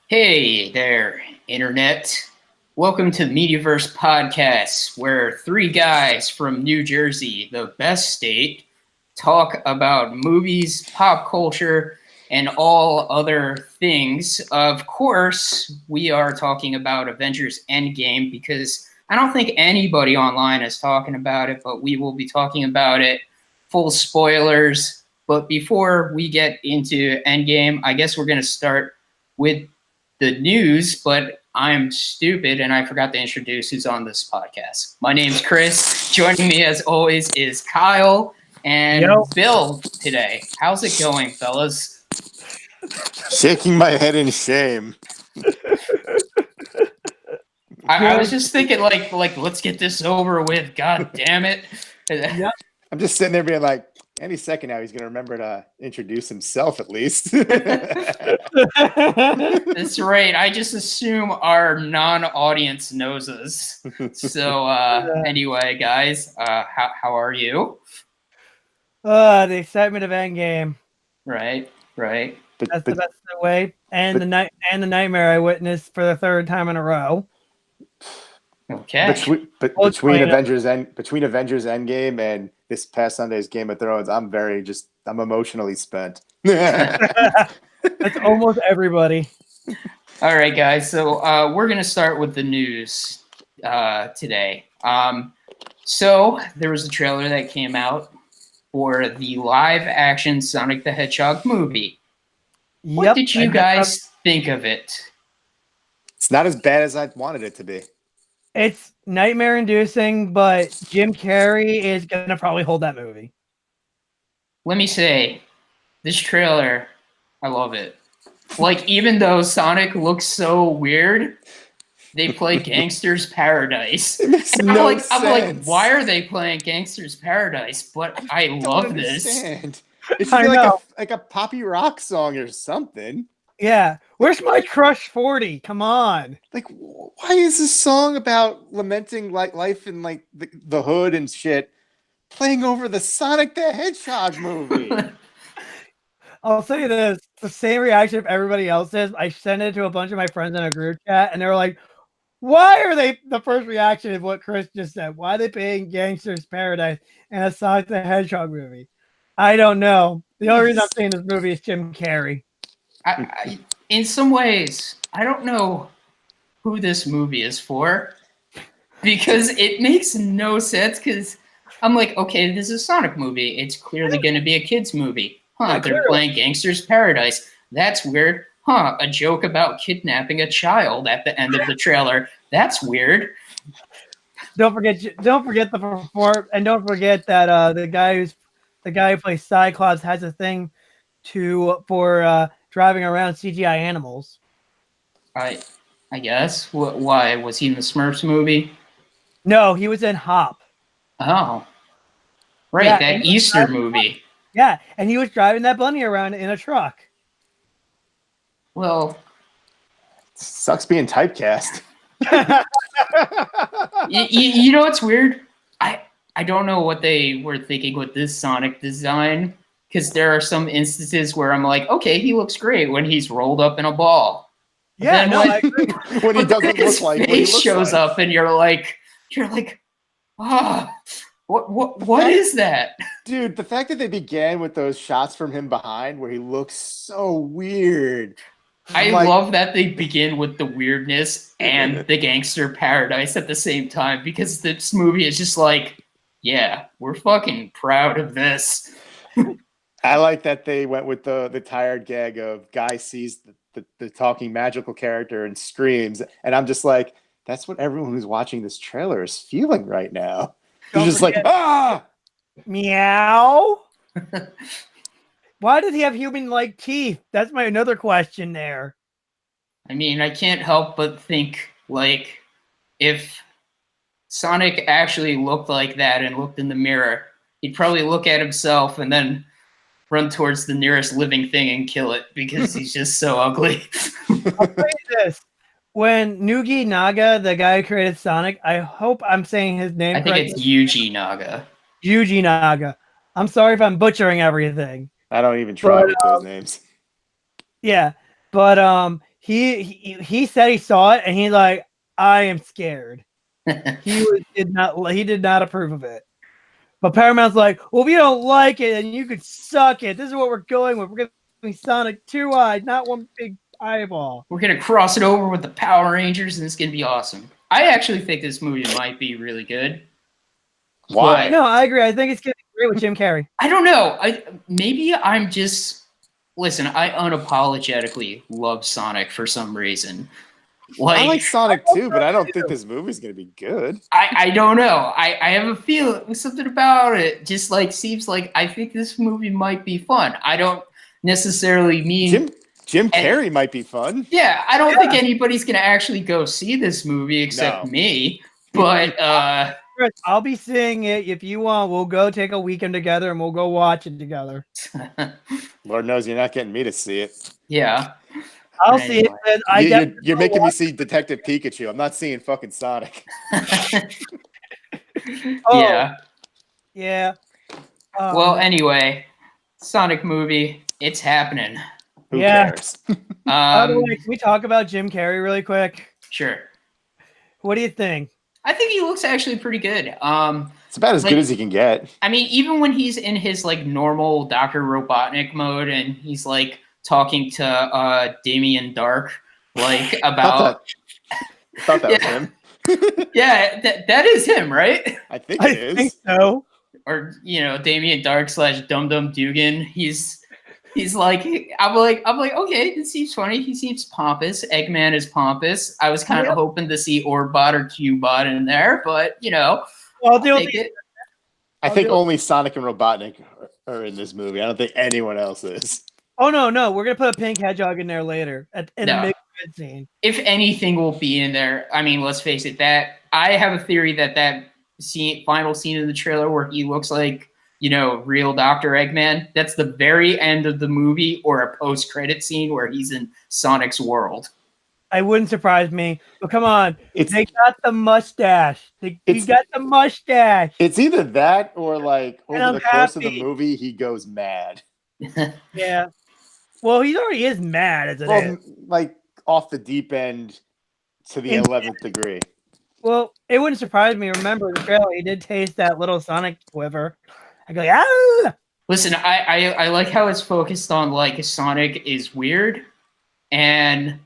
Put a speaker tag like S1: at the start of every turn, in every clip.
S1: Hey there, Internet. Welcome to Mediaverse Podcasts, where three guys from New Jersey, the best state, talk about movies, pop culture, and all other things. Of course, we are talking about Avengers Endgame because I don't think anybody online is talking about it, but we will be talking about it. Full spoilers. But before we get into Endgame, I guess we're going to start with the news, but I'm stupid and I forgot to introduce who's on this podcast. My name's Chris. Joining me as always is Kyle and Bill today. How's it going, fellas?
S2: Shaking my head in shame.
S1: I was just thinking, like, let's get this over with. God damn it!
S3: Yep.
S2: I'm just sitting there being like, any second now he's going to remember to introduce himself at least.
S1: That's right. I just assume our non-audience knows us. So anyway, guys, how are you?
S3: The excitement of Endgame.
S1: Right.
S3: That's the best way. And the nightmare I witnessed for the third time in a row.
S1: Okay.
S2: Between Avengers Endgame and this past Sunday's Game of Thrones, I'm emotionally spent.
S3: That's almost everybody.
S1: All right, guys. So we're gonna start with the news today. So there was a trailer that came out for the live-action Sonic the Hedgehog movie. What did you guys think of it?
S2: It's not as bad as I wanted it to be.
S3: It's nightmare-inducing, but Jim Carrey is going to probably hold that movie.
S1: Let me say, this trailer, I love it. Like, even though Sonic looks so weird, they play Gangster's Paradise.
S2: I'm
S1: like, why are they playing Gangster's Paradise? But I love this.
S2: It should be like a poppy rock song or something.
S3: Yeah. Where's my Crush 40? Come on.
S2: Like, why is this song about lamenting like life in like the hood and shit playing over the Sonic the Hedgehog movie?
S3: I'll say this, the same reaction of everybody else is. I sent it to a bunch of my friends in a group chat, and they were like, why are they, the first reaction is what Chris just said. Why are they playing Gangster's Paradise in a Sonic the Hedgehog movie? I don't know. The only reason I'm saying this movie is Jim Carrey.
S1: I, in some ways, I don't know who this movie is for because it makes no sense because I'm like, okay, this is a Sonic movie. It's clearly going to be a kid's movie. Huh, they're playing Gangster's Paradise. That's weird. Huh, a joke about kidnapping a child at the end of the trailer. That's weird.
S3: Don't forget the perform, and don't forget that the guy who plays Cyclops has a thing for driving around CGI animals.
S1: I guess. Why was he in the Smurfs movie?
S3: No, he was in Hop.
S1: Oh, right, yeah, that Easter movie.
S3: Yeah, and he was driving that bunny around in a truck.
S1: Well,
S2: sucks being typecast.
S1: you know what's weird? I don't know what they were thinking with this Sonic design, because there are some instances where I'm like, okay, he looks great when he's rolled up in a ball.
S3: Yeah, no, I agree.
S2: When he doesn't look like
S1: what he looks shows like. Up, and you're like, ah. What is that?
S2: Dude, the fact that they began with those shots from him behind where he looks so weird.
S1: I love that they begin with the weirdness and the Gangster Paradise at the same time, because this movie is just like, yeah, we're fucking proud of this.
S2: I like that they went with the tired gag of guy sees the talking magical character and screams, and I'm just like, that's what everyone who's watching this trailer is feeling right now. He's just like, ah!
S3: Meow? Why does he have human-like teeth? That's my another question there.
S1: I mean, I can't help but think, like, if Sonic actually looked like that and looked in the mirror, he'd probably look at himself and then run towards the nearest living thing and kill it because he's just so ugly.
S3: I'll tell you this. When Nugi Naga, the guy who created Sonic, I hope I'm saying his name correctly.
S1: I think it's Yuji Naga.
S3: Yuji Naga. I'm sorry if I'm butchering everything.
S2: I don't even try with those names.
S3: Yeah, but he said he saw it and he's like, I am scared. Did not approve of it. But Paramount's like, well, if you don't like it, and you could suck it. This is what we're going with. We're going to be Sonic 2-eyed, not one big eyeball.
S1: We're going to cross it over with the Power Rangers, and it's going to be awesome. I actually think this movie might be really good.
S2: Why?
S3: No, I agree. I think it's going to be great with Jim Carrey.
S1: I don't know. Maybe I'm just... Listen, I unapologetically love Sonic for some reason.
S2: I like Sonic too, but I don't think this movie's going to be good.
S1: I don't know. I have a feeling, something about it just like seems like I think this movie might be fun. I don't necessarily mean...
S2: Jim Carrey might be fun.
S1: Yeah, I don't think anybody's going to actually go see this movie except me. But
S3: Chris, I'll be seeing it. If you want, we'll go take a weekend together and we'll go watch it together.
S2: Lord knows you're not getting me to see it.
S1: Yeah.
S3: I'll see it.
S2: You're making me see Detective Pikachu. I'm not seeing fucking Sonic.
S1: Yeah.
S3: Yeah.
S1: Well, anyway, Sonic movie, it's happening.
S2: Who cares?
S3: By the way, can we talk about Jim Carrey really quick?
S1: Sure.
S3: What do you think?
S1: I think he looks actually pretty good.
S2: It's about as good as he can get.
S1: I mean, even when he's in his like normal Dr. Robotnik mode and he's like talking to Damien Dark, like about...
S2: I thought that was him.
S1: Yeah, that is him, right?
S2: I think it is.
S3: I think so.
S1: Or, Damien Dark / Dum Dum Dugan. He's like, I'm like, okay, this seems funny. He seems pompous. Eggman is pompous. I was kind of hoping to see Orbot or Cubot in there, but
S3: I'll take it.
S2: I think only Sonic and Robotnik are in this movie. I don't think anyone else is.
S3: Oh no, we're gonna put a pink hedgehog in there later in a mid scene.
S1: If anything will be in there, I mean, let's face it. That I have a theory that final scene in the trailer where he looks like real Dr. Eggman, that's the very end of the movie or a post-credit scene where he's in Sonic's world.
S3: I wouldn't surprise me. But come on, they got the mustache. He got the mustache.
S2: It's either that or like over the course of the movie, he goes mad.
S3: Yeah. Well, he already is mad as it is.
S2: Like off the deep end to the 11th degree.
S3: Well, it wouldn't surprise me. Remember the trailer, he did taste that little Sonic quiver. I go, ah!
S1: Listen, I like how it's focused on like Sonic is weird, and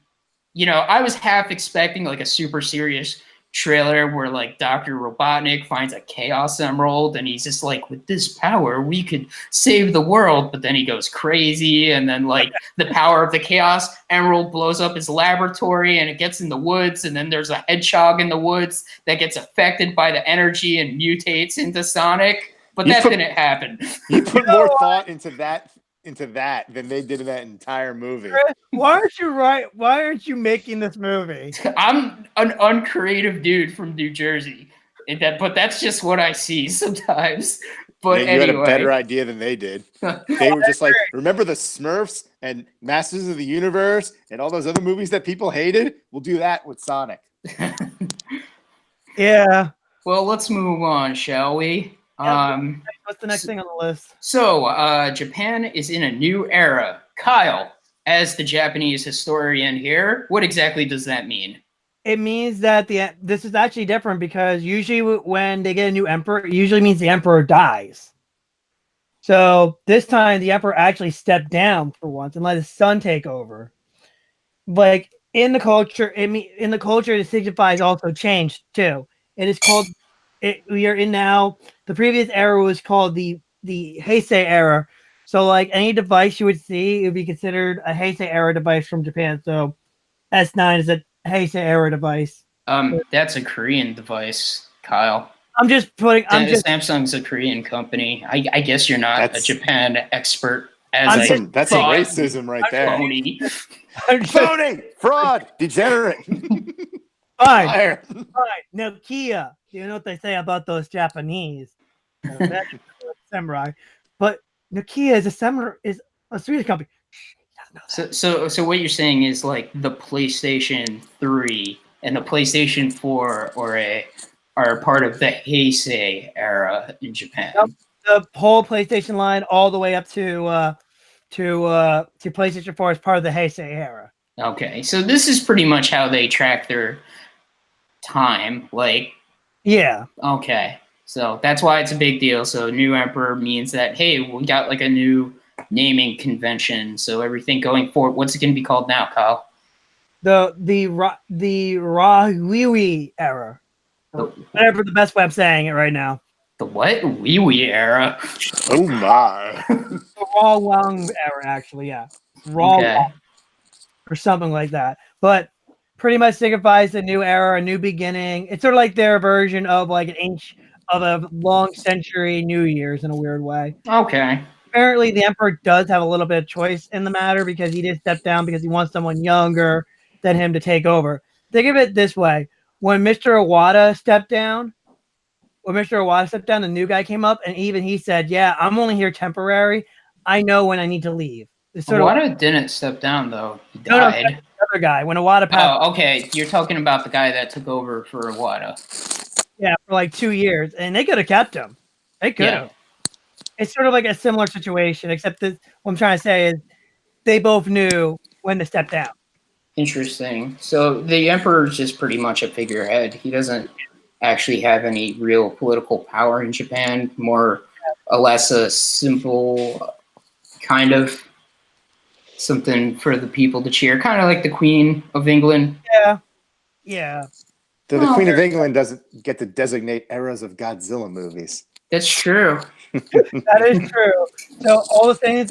S1: I was half expecting like a super serious trailer where like Dr. Robotnik finds a Chaos Emerald and he's just like, with this power we could save the world, but then he goes crazy and then like the power of the Chaos Emerald blows up his laboratory and it gets in the woods and then there's a hedgehog in the woods that gets affected by the energy and mutates into Sonic. But that didn't happen.
S2: You put more thought into that than they did in that entire movie.
S3: Chris, why aren't you making this movie?
S1: I'm an uncreative dude from New Jersey. But that's just what I see sometimes. But
S2: anyway. You had a better idea than they did. They were just like, remember the Smurfs and Masters of the Universe and all those other movies that people hated? We'll do that with Sonic.
S3: Yeah.
S1: Well, let's move on, shall we?
S3: What's the next thing on the list?
S1: So, Japan is in a new era. Kyle, as the Japanese historian here, what exactly does that mean?
S3: It means that this is actually different because usually when they get a new emperor, it usually means the emperor dies. So this time the emperor actually stepped down for once and let his son take over. Like in the culture, the signifies also changed too. It is called. We are in now. The previous era was called the Heisei era. So like any device you would see, it would be considered a Heisei era device from Japan. So S9 is a Heisei era device.
S1: That's a Korean device, Kyle.
S2: Samsung's
S1: a Korean company. I guess you're not a Japan expert.
S2: That's some racism right there.
S1: Phony.
S2: Phony, fraud, degenerate.
S3: Fine. Nokia. You know what they say about those Japanese? Samurai. But Nokia is a Swedish company.
S1: So what you're saying is like the PlayStation 3 and the PlayStation 4 are part of the Heisei era in Japan.
S3: Yep. The whole PlayStation line all the way up to PlayStation 4 is part of the Heisei era.
S1: Okay, so this is pretty much how they track their time. Like,
S3: Yeah.
S1: okay, so that's why it's a big deal. So new emperor means that, hey, we got like a new naming convention. So everything going forward, what's it going to be called now, Kyle?
S3: The Rahui era. Whatever the best way I'm saying it right now.
S1: The what? Wee wee era.
S2: Oh my!
S3: The Raw Wang era, actually, yeah. Raw
S1: Okay.
S3: Wang, or something like that. But pretty much signifies a new era, a new beginning. It's sort of like their version of like of a long century New Year's in a weird way.
S1: Okay.
S3: Apparently, the Emperor does have a little bit of choice in the matter because he did step down because he wants someone younger than him to take over. Think of it this way: when Mr. Iwata stepped down, the new guy came up, and even he said, "Yeah, I'm only here temporary. I know when I need to leave." It's sort of
S1: Iwata didn't step down though. He
S3: no,
S1: died.
S3: the other guy. When Iwata passed,
S1: Oh, okay. You're talking about the guy that took over for Iwata.
S3: yeah, for like 2 years, and they could have kept him. They could have. It's sort of like a similar situation, except that what I'm trying to say is they both knew when to step down.
S1: Interesting. So the emperor is just pretty much a figurehead. He doesn't actually have any real political power in Japan. More or less a simple kind of something for the people to cheer, kind of like the Queen of England.
S3: Yeah.
S2: The Queen of England doesn't get to designate eras of Godzilla movies.
S1: That's true.
S3: That is true. So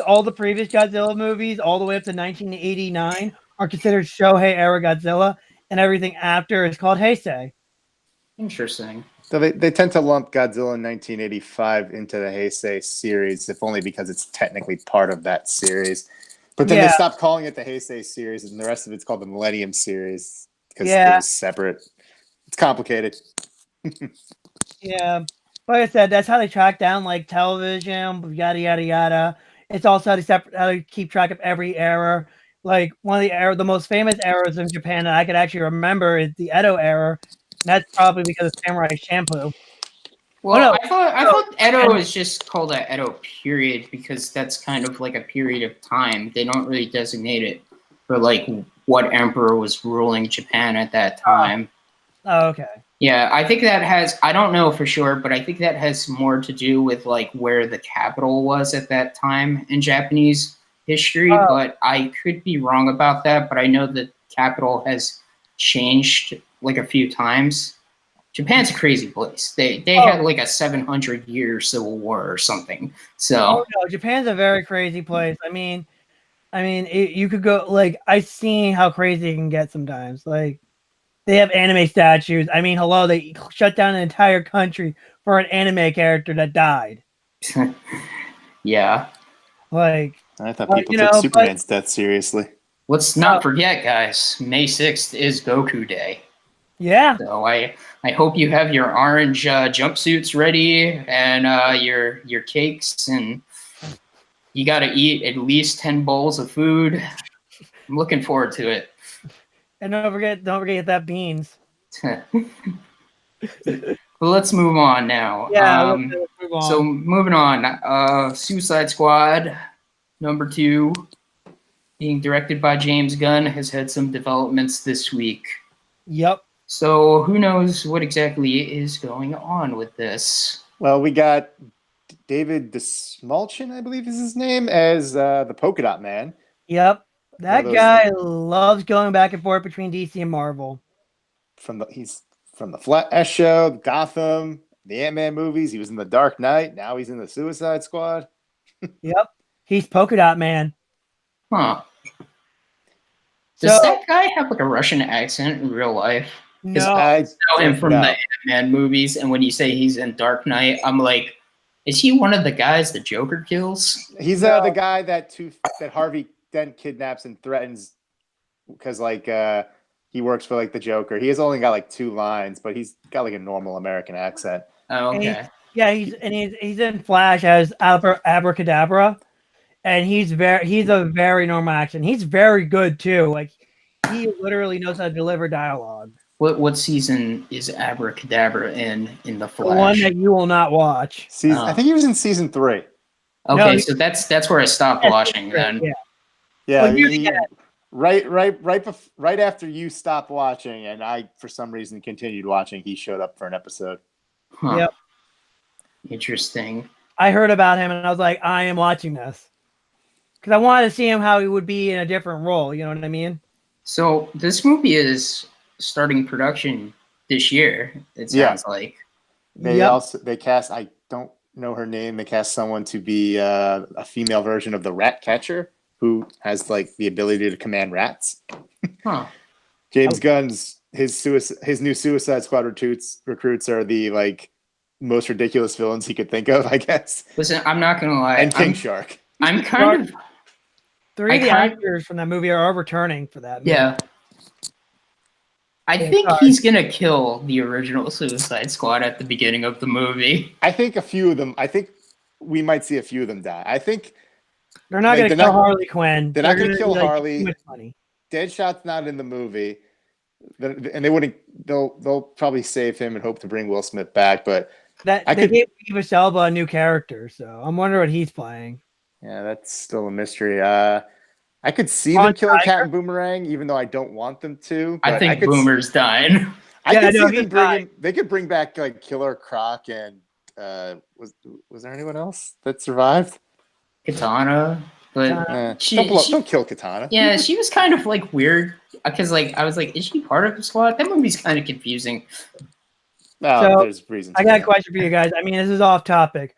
S3: all the previous Godzilla movies, all the way up to 1989, are considered Shohei era Godzilla, and everything after is called Heisei.
S1: Interesting.
S2: So they tend to lump Godzilla in 1985 into the Heisei series, if only because it's technically part of that series. But then they stopped calling it the Heisei series, and the rest of it's called the Millennium series because it was separate. It's complicated.
S3: Yeah. Like I said, that's how they track down like television, yada yada yada. It's also how they keep track of every era. Like one of the most famous eras in Japan that I could actually remember is the Edo era. And that's probably because of Samurai Champloo.
S1: Well, I thought Edo is just called a Edo period because that's kind of like a period of time. They don't really designate it for like what emperor was ruling Japan at that time.
S3: Oh, okay.
S1: Yeah, I think that has, I don't know for sure, but I think that has more to do with like where the capital was at that time in Japanese history, but I could be wrong about that, but I know the capital has changed like a few times. Japan's a crazy place. They had like a 700-year civil war or something. So
S3: no, Japan's a very crazy place. I mean, you could go like I've seen how crazy it can get sometimes. Like they have anime statues. I mean, hello, they shut down an entire country for an anime character that died.
S1: yeah.
S3: Like
S2: I thought people took Superman's death seriously.
S1: Let's not forget, guys, May 6th is Goku Day.
S3: Yeah.
S1: So I hope you have your orange jumpsuits ready and your cakes, and you got to eat at least 10 bowls of food. I'm looking forward to it.
S3: And don't forget that beans.
S1: Well, let's move on now.
S3: Yeah, let's move on.
S1: So moving on, Suicide Squad #2, being directed by James Gunn, has had some developments this week.
S3: Yep.
S1: So who knows what exactly is going on with this?
S2: Well, we got David Desmalchin, I believe is his name, as the Polka Dot Man.
S3: Yep. That guy loves going back and forth between DC and Marvel.
S2: He's from the Flash show, Gotham, the Ant-Man movies. He was in the Dark Knight. Now he's in the Suicide Squad.
S3: Yep. He's Polka Dot Man.
S1: Huh. Does that guy have like a Russian accent in real life?
S3: No.
S1: I know him from the Ant-Man movies, and when you say he's in Dark Knight, I'm like, is he one of the guys the Joker kills?
S2: He's the guy that Harvey Dent kidnaps and threatens because he works for like the Joker. He has only got like 2 lines, but he's got like a normal American accent.
S1: Oh, okay.
S3: He's in Flash as Abracadabra, and he's a very normal accent. He's very good too. Like he literally knows how to deliver dialogue.
S1: What season is Abracadabra in the Flash?
S3: The one that you will not watch.
S2: I think he was in season 3.
S1: Okay, so that's where I stopped watching then.
S2: Yeah, right after you stopped watching, and I, for some reason, continued watching. He showed up for an episode.
S1: Huh.
S3: Yep.
S1: Interesting.
S3: I heard about him and I was like, I am watching this because I wanted to see him how he would be in a different role. You know what I mean?
S1: So this movie is starting production this year. It sounds like.
S2: They cast. I don't know her name. They cast someone to be a female version of the rat catcher who has like the ability to command rats.
S1: Huh.
S2: James Gunn's his new Suicide Squad recruits are the like most ridiculous villains he could think of, I guess.
S1: Listen, I'm not gonna lie.
S2: And King Shark.
S1: I'm kind of.
S3: Three of the actors from that movie are returning for that movie.
S1: Yeah. I think he's gonna kill the original Suicide Squad at the beginning of the movie.
S2: I think a few of them. I think we might see a few of them die. I think
S3: they're not going to kill Harley Quinn.
S2: They're not going to kill Harley. Deadshot's not in the movie, and they wouldn't. They'll probably save him and hope to bring Will Smith back. But
S3: they gave Idris Elba a new character, so I'm wondering what he's playing.
S2: Yeah, that's still a mystery. I could see them killing Captain Boomerang, even though I don't want them to.
S1: I think Boomer's dying.
S2: They could bring back like Killer Croc and was there anyone else that survived?
S1: Katana, but
S2: don't kill Katana.
S1: Yeah, she was kind of like weird because like I was like, is she part of the squad? That movie's kind of confusing.
S2: No, there's reasons.
S3: I got a question for you guys. I mean, this is off topic.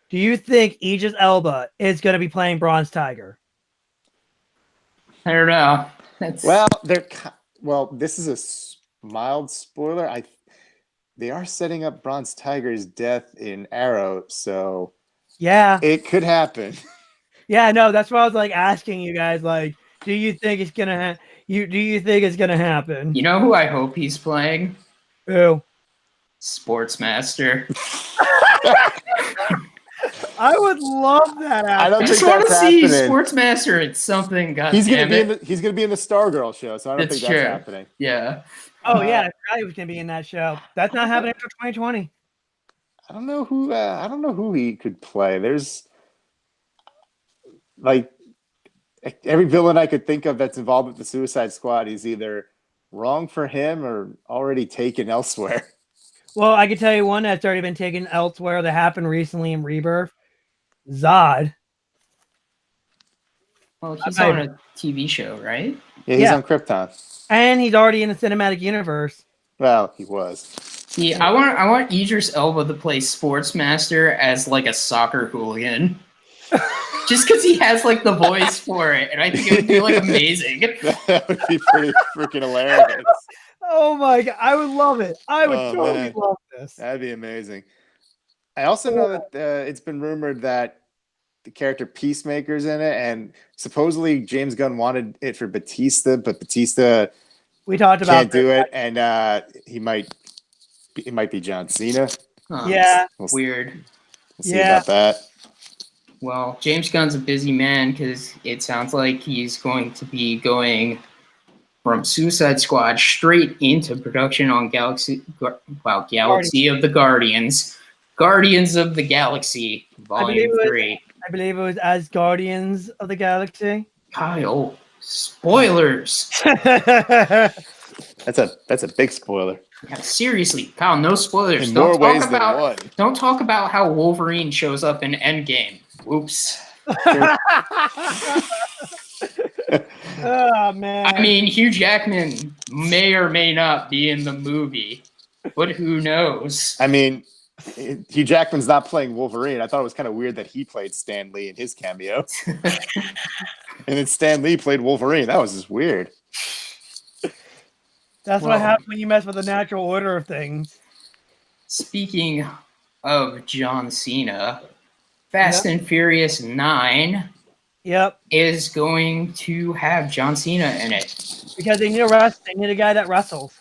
S3: Do you think Idris Elba is going to be playing Bronze Tiger?
S1: I don't know.
S2: This is a mild spoiler. They are setting up Bronze Tiger's death in Arrow, so
S3: yeah,
S2: it could happen.
S3: Yeah, no, that's why I was like asking you guys, like, do you think it's gonna do you think it's gonna happen?
S1: You know who I hope he's playing?
S3: Who?
S1: Sportsmaster.
S3: I would love that.
S1: I just want to see Sportsmaster at something.
S2: He's gonna be in the Stargirl show, so I don't think that's happening.
S1: Yeah.
S3: Oh yeah, I forgot he was gonna be in that show. That's not happening until 2020.
S2: I don't know who he could play. There's like every villain I could think of that's involved with the Suicide Squad is either wrong for him or already taken elsewhere.
S3: Well, I can tell you one that's already been taken elsewhere that happened recently in Rebirth. Zod.
S1: Well, he's on a TV show, right?
S2: Yeah, he's on Krypton.
S3: And he's already in the cinematic universe.
S2: Well, he was.
S1: Yeah, I want Idris Elba to play Sportsmaster as like a soccer hooligan. Just because he has like the voice for it, and I think it would be like amazing.
S2: That would be pretty freaking hilarious.
S3: Oh my god, I would love it. I would totally love this.
S2: That'd be amazing. I also know that it's been rumored that the character Peacemaker's in it, and supposedly James Gunn wanted it for Batista, but Batista can't do it, and it might be John Cena.
S1: Huh,
S3: yeah,
S1: weird.
S2: We'll see about that.
S1: Well, James Gunn's a busy man because it sounds like he's going to be going from Suicide Squad straight into production on Galaxy of the Guardians. Guardians of the Galaxy, Volume 3.
S3: I believe it was as Guardians of the Galaxy.
S1: Kyle, spoilers.
S2: That's a big spoiler.
S1: Yeah, seriously, Kyle, no spoilers.
S2: In more ways than one.
S1: Don't talk about how Wolverine shows up in Endgame. Oops.
S3: Oh man.
S1: I mean, Hugh Jackman may or may not be in the movie, but who knows?
S2: I mean, Hugh Jackman's not playing Wolverine. I thought it was kind of weird that he played Stan Lee in his cameo. And then Stan Lee played Wolverine. That was just weird.
S3: That's what happens when you mess with the natural order of things.
S1: Speaking of John Cena, Fast and Furious 9 is going to have John Cena in it.
S3: Because they need a guy that wrestles.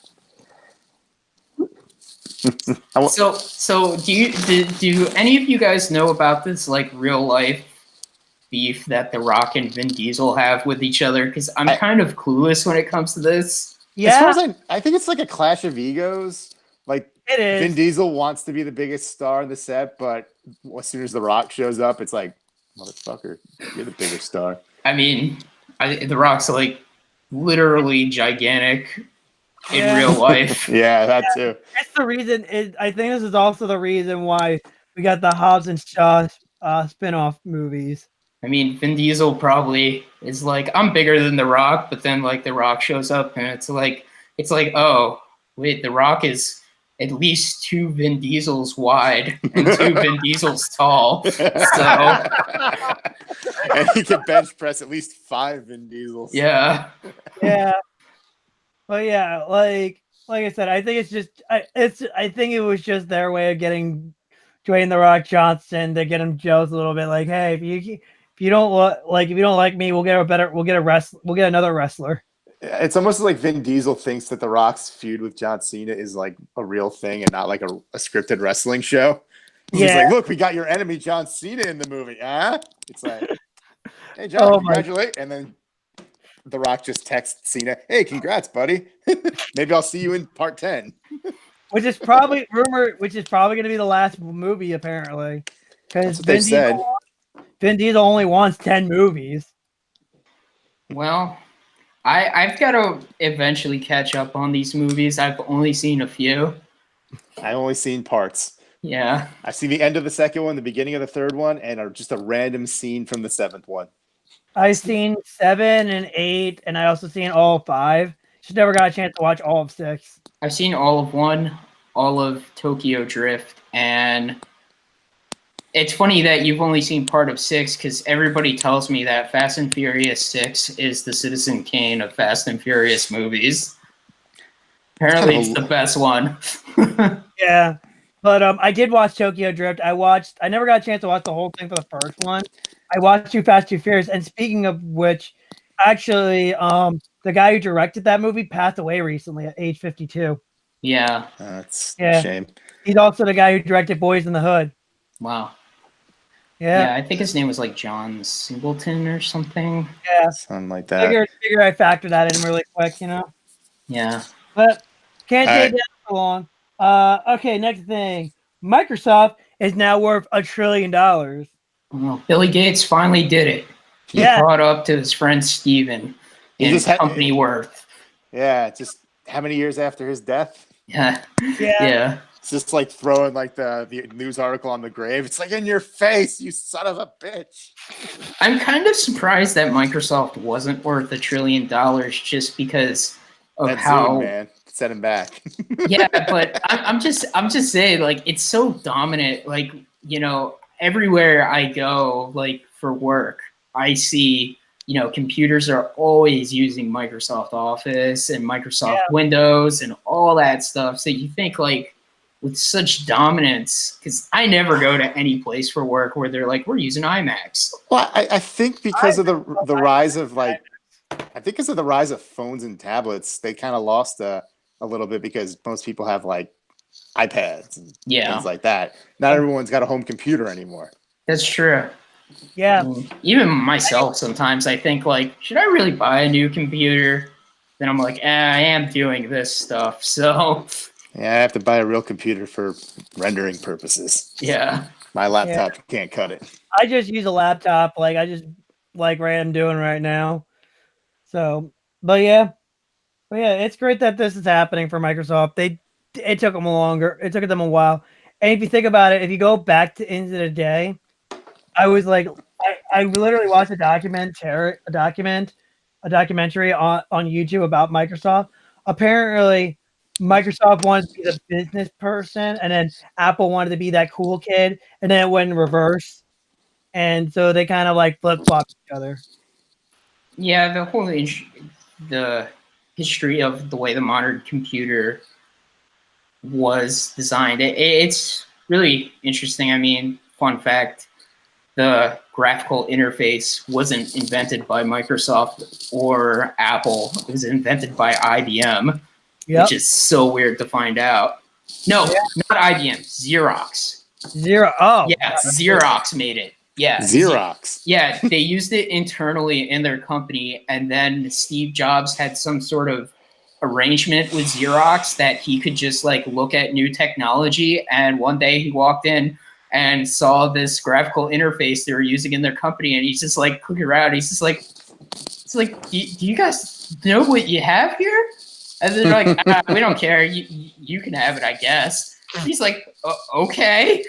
S1: So do any of you guys know about this like real life beef that The Rock and Vin Diesel have with each other? Because I'm kind of clueless when it comes to this.
S2: Yeah, as far as I think it's like a clash of egos. Like
S3: it is.
S2: Vin Diesel wants to be the biggest star on the set, but as soon as The Rock shows up, it's like, motherfucker, you're the biggest star.
S1: I mean, The Rock's like, literally gigantic in
S3: Yeah.
S1: real life.
S2: Yeah, that too.
S3: That's the reason. I think this is also the reason why we got the Hobbs and Shaw spin-off movies.
S1: I mean, Vin Diesel probably is like, I'm bigger than The Rock, but then like The Rock shows up and it's like, oh, wait, The Rock is at least 2 Vin Diesels wide and 2 Vin Diesels tall. So
S2: And he can bench press at least 5 Vin Diesels.
S1: yeah.
S3: Yeah, but yeah, like I said, I think it's just I think it was just their way of getting Dwayne the Rock Johnson to get him jealous a little bit. Like, hey, if you don't like me, we'll get another wrestler.
S2: It's almost like Vin Diesel thinks that The Rock's feud with John Cena is like a real thing and not like a scripted wrestling show. He's like, look, we got your enemy John Cena in the movie. It's like, hey, John, congratulate. And then The Rock just texts Cena, hey, congrats, buddy. Maybe I'll see you in part 10.
S3: Which is probably going to be the last movie, apparently. Because Vin Diesel only wants 10 movies.
S1: Well, I've got to eventually catch up on these movies. I've only seen a few.
S2: I've only seen parts.
S1: Yeah.
S2: I've seen the end of the second one, the beginning of the third one, and just a random scene from the 7th one.
S3: I've seen 7 and 8, and I also seen all 5. Just never got a chance to watch all of 6.
S1: I've seen all of 1, all of Tokyo Drift, and it's funny that you've only seen part of 6 because everybody tells me that Fast and Furious 6 is the Citizen Kane of Fast and Furious movies. Apparently, it's the best one.
S3: Yeah, but I did watch Tokyo Drift. I never got a chance to watch the whole thing for the first one. I watched Too Fast, Too Furious, and speaking of which, actually, the guy who directed that movie passed away recently at age 52.
S1: Yeah.
S2: That's a shame.
S3: He's also the guy who directed Boys in the Hood.
S1: Wow.
S3: Yeah,
S1: I think his name was like John Singleton or something.
S3: Yeah,
S2: something like that.
S3: Figure I factor that in really quick, you know.
S1: Yeah,
S3: but can't stay down for long. Okay, next thing. Microsoft is now worth $1 trillion.
S1: Well, Billy Gates finally did it. He brought up to his friend Steven in company worth.
S2: Yeah, just how many years after his death?
S1: Yeah.
S2: It's just like throwing like the news article on the grave. It's like in your face, you son of a bitch.
S1: I'm kind of surprised that Microsoft wasn't worth $1 trillion just because of
S2: that
S1: how
S2: Zoom, man, set him back.
S1: Yeah, but I'm just saying, like, it's so dominant. Like, you know, everywhere I go, like for work, I see, you know, computers are always using Microsoft Office and Microsoft Windows and all that stuff. So you think, like, with such dominance, because I never go to any place for work where they're like, we're using iMacs.
S2: Well, I think because of the rise of the rise of phones and tablets, they kind of lost a little bit because most people have like iPads and things like that. Not everyone's got a home computer anymore.
S1: That's true.
S3: Yeah.
S1: Even myself, sometimes I think, like, should I really buy a new computer? Then I'm like, I am doing this stuff, so...
S2: Yeah, I have to buy a real computer for rendering purposes.
S1: Yeah.
S2: My laptop can't cut it.
S3: I just use a laptop like I'm doing right now. So, but yeah, it's great that this is happening for Microsoft. It took them a while. And if you think about it, if you go back into the day, I was like, I literally watched a documentary on YouTube about Microsoft. Apparently, Microsoft wanted to be the business person, and then Apple wanted to be that cool kid, and then it went in reverse. And so they kind of like flip-flopped each other.
S1: Yeah, the history of the way the modern computer was designed, it's really interesting. I mean, fun fact, the graphical interface wasn't invented by Microsoft or Apple. It was invented by IBM. Which is so weird to find out. No, not IBM, Xerox.
S3: Oh.
S1: Yeah, Xerox made it. Yeah.
S2: Xerox.
S1: Yeah, they used it internally in their company, and then Steve Jobs had some sort of arrangement with Xerox that he could just like look at new technology, and one day he walked in and saw this graphical interface they were using in their company, and he's just like cooking around. He's just like, It's like, do you guys know what you have here? And they're like, we don't care. You can have it, I guess. He's like, okay.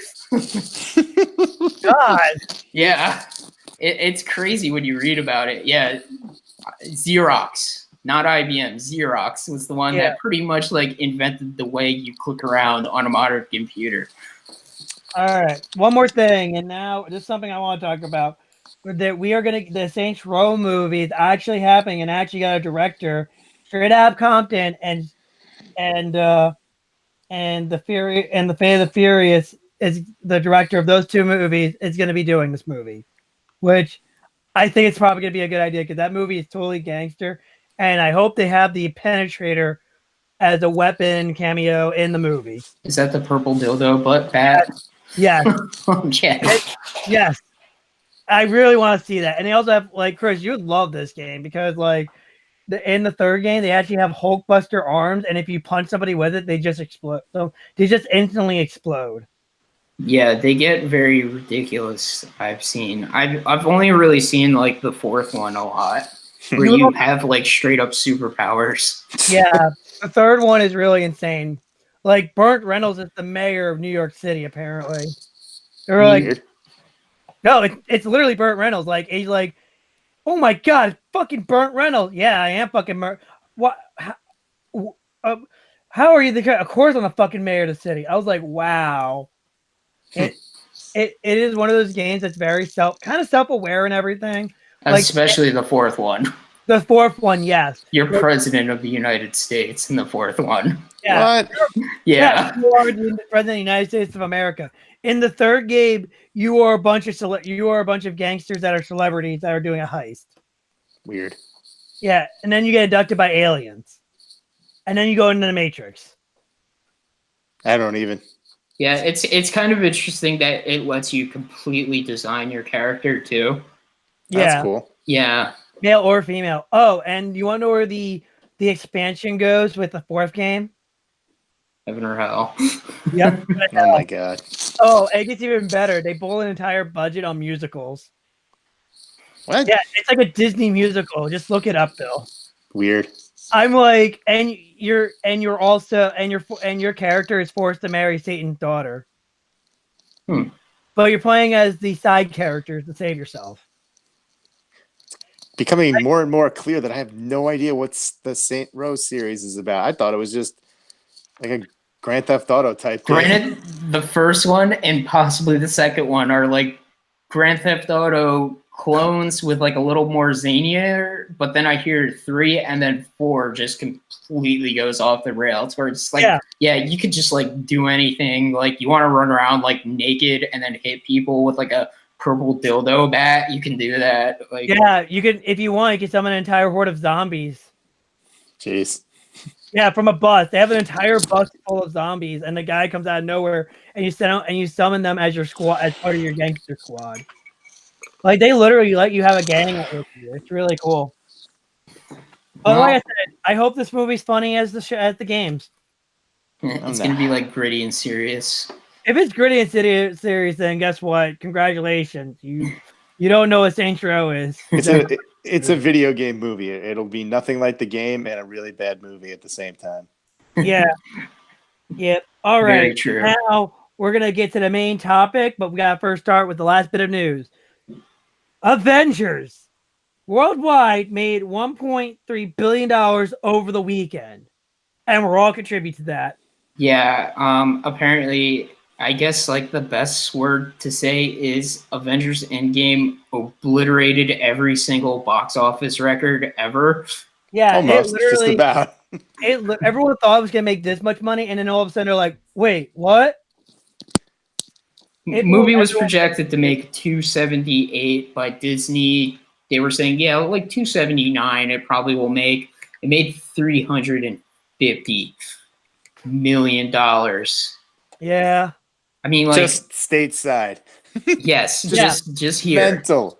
S3: God.
S1: Yeah. It's crazy when you read about it. Yeah. Xerox, not IBM. Xerox was the one that pretty much like invented the way you click around on a modern computer.
S3: All right. One more thing. And now this is something I want to talk about. That we are going to, the Saints Row movie is actually happening and actually got a director, straight out of Compton, and the Fate of the Furious is the director of those two movies is going to be doing this movie, which I think it's probably going to be a good idea because that movie is totally gangster, and I hope they have the Penetrator as a weapon cameo in the movie.
S1: Is that the purple dildo butt bat?
S3: Yes.
S1: Yes.
S3: Yes. I really want to see that. And they also have, like, Chris, you would love this game because, like, in the third game, they actually have Hulkbuster arms, and if you punch somebody with it, they just explode. So they just instantly explode.
S1: Yeah, they get very ridiculous. I've only really seen like the fourth one a lot, where you have like straight up superpowers.
S3: Yeah, the third one is really insane. Like Burt Reynolds is the mayor of New York City, apparently. They're like, no, it's literally Burt Reynolds. Like he's like, oh my god, it's fucking Burt Reynolds. Yeah, I am fucking what? How are you the? Of course, I'm the fucking mayor of the city. I was like, wow. It is one of those games that's very kind of self-aware and everything.
S1: Especially the fourth one.
S3: The fourth one, yes.
S1: You're president of the United States in the fourth one.
S3: Yeah.
S2: What?
S1: Yeah.
S3: You are the president of the United States of America. In the third game, you are a bunch of gangsters that are celebrities that are doing a heist.
S2: Weird.
S3: Yeah, and then you get abducted by aliens. And then you go into the Matrix.
S2: I don't even.
S1: Yeah, it's kind of interesting that it lets you completely design your character too.
S2: That's cool.
S1: Yeah.
S3: Male or female. Oh, and you want to know where the expansion goes with the fourth game?
S1: Heaven or hell.
S3: Yep.
S2: Oh my god.
S3: Oh, it gets even better. They pull an entire budget on musicals.
S2: What?
S3: Yeah, it's like a Disney musical. Just look it up, Bill.
S2: Weird.
S3: I'm like, and your character is forced to marry Satan's daughter. But you're playing as the side characters to save yourself.
S2: Becoming more and more clear that I have no idea what the Saint Rose series is about. I thought it was just like a Grand Theft Auto type game.
S1: Granted, the first one and possibly the second one are like Grand Theft Auto clones with like a little more zanier, but then I hear 3 and then 4 just completely goes off the rails where it's like, yeah, you could just like do anything. Like you want to run around like naked and then hit people with like a purple dildo bat, you can do that. Like,
S3: yeah, you can, if you want, you can summon an entire horde of zombies.
S2: Jeez.
S3: Yeah, from a bus. They have an entire bus full of zombies, and the guy comes out of nowhere, and you summon them as your squad, as part of your gangster squad. Like they literally let you have a gang with you. It's really cool. But like I said, I hope this movie's funny as the games.
S1: It's gonna be like gritty and serious.
S3: If it's gritty and serious, then guess what? Congratulations, you don't know what Saints Row is.
S2: It's a video game movie. It'll be nothing like the game and a really bad movie at the same time.
S3: Yeah. Yep. All right.
S1: Very true.
S3: Now we're gonna get to the main topic, but we gotta first start with the last bit of news. Avengers worldwide made $1.3 billion over the weekend, and we're all contribute to that.
S1: Yeah. Apparently, I guess like the best word to say is Avengers Endgame obliterated every single box office record ever.
S3: Yeah,
S2: almost. Just about.
S3: Everyone thought it was gonna make this much money, and then all of a sudden they're like, "Wait, what?"
S1: Movie was projected to make 278 by Disney. They were saying, yeah, like 279 it probably will make. It made $350 million.
S3: Yeah.
S1: I mean, like
S2: just stateside.
S1: Yes, just here.
S2: Mental.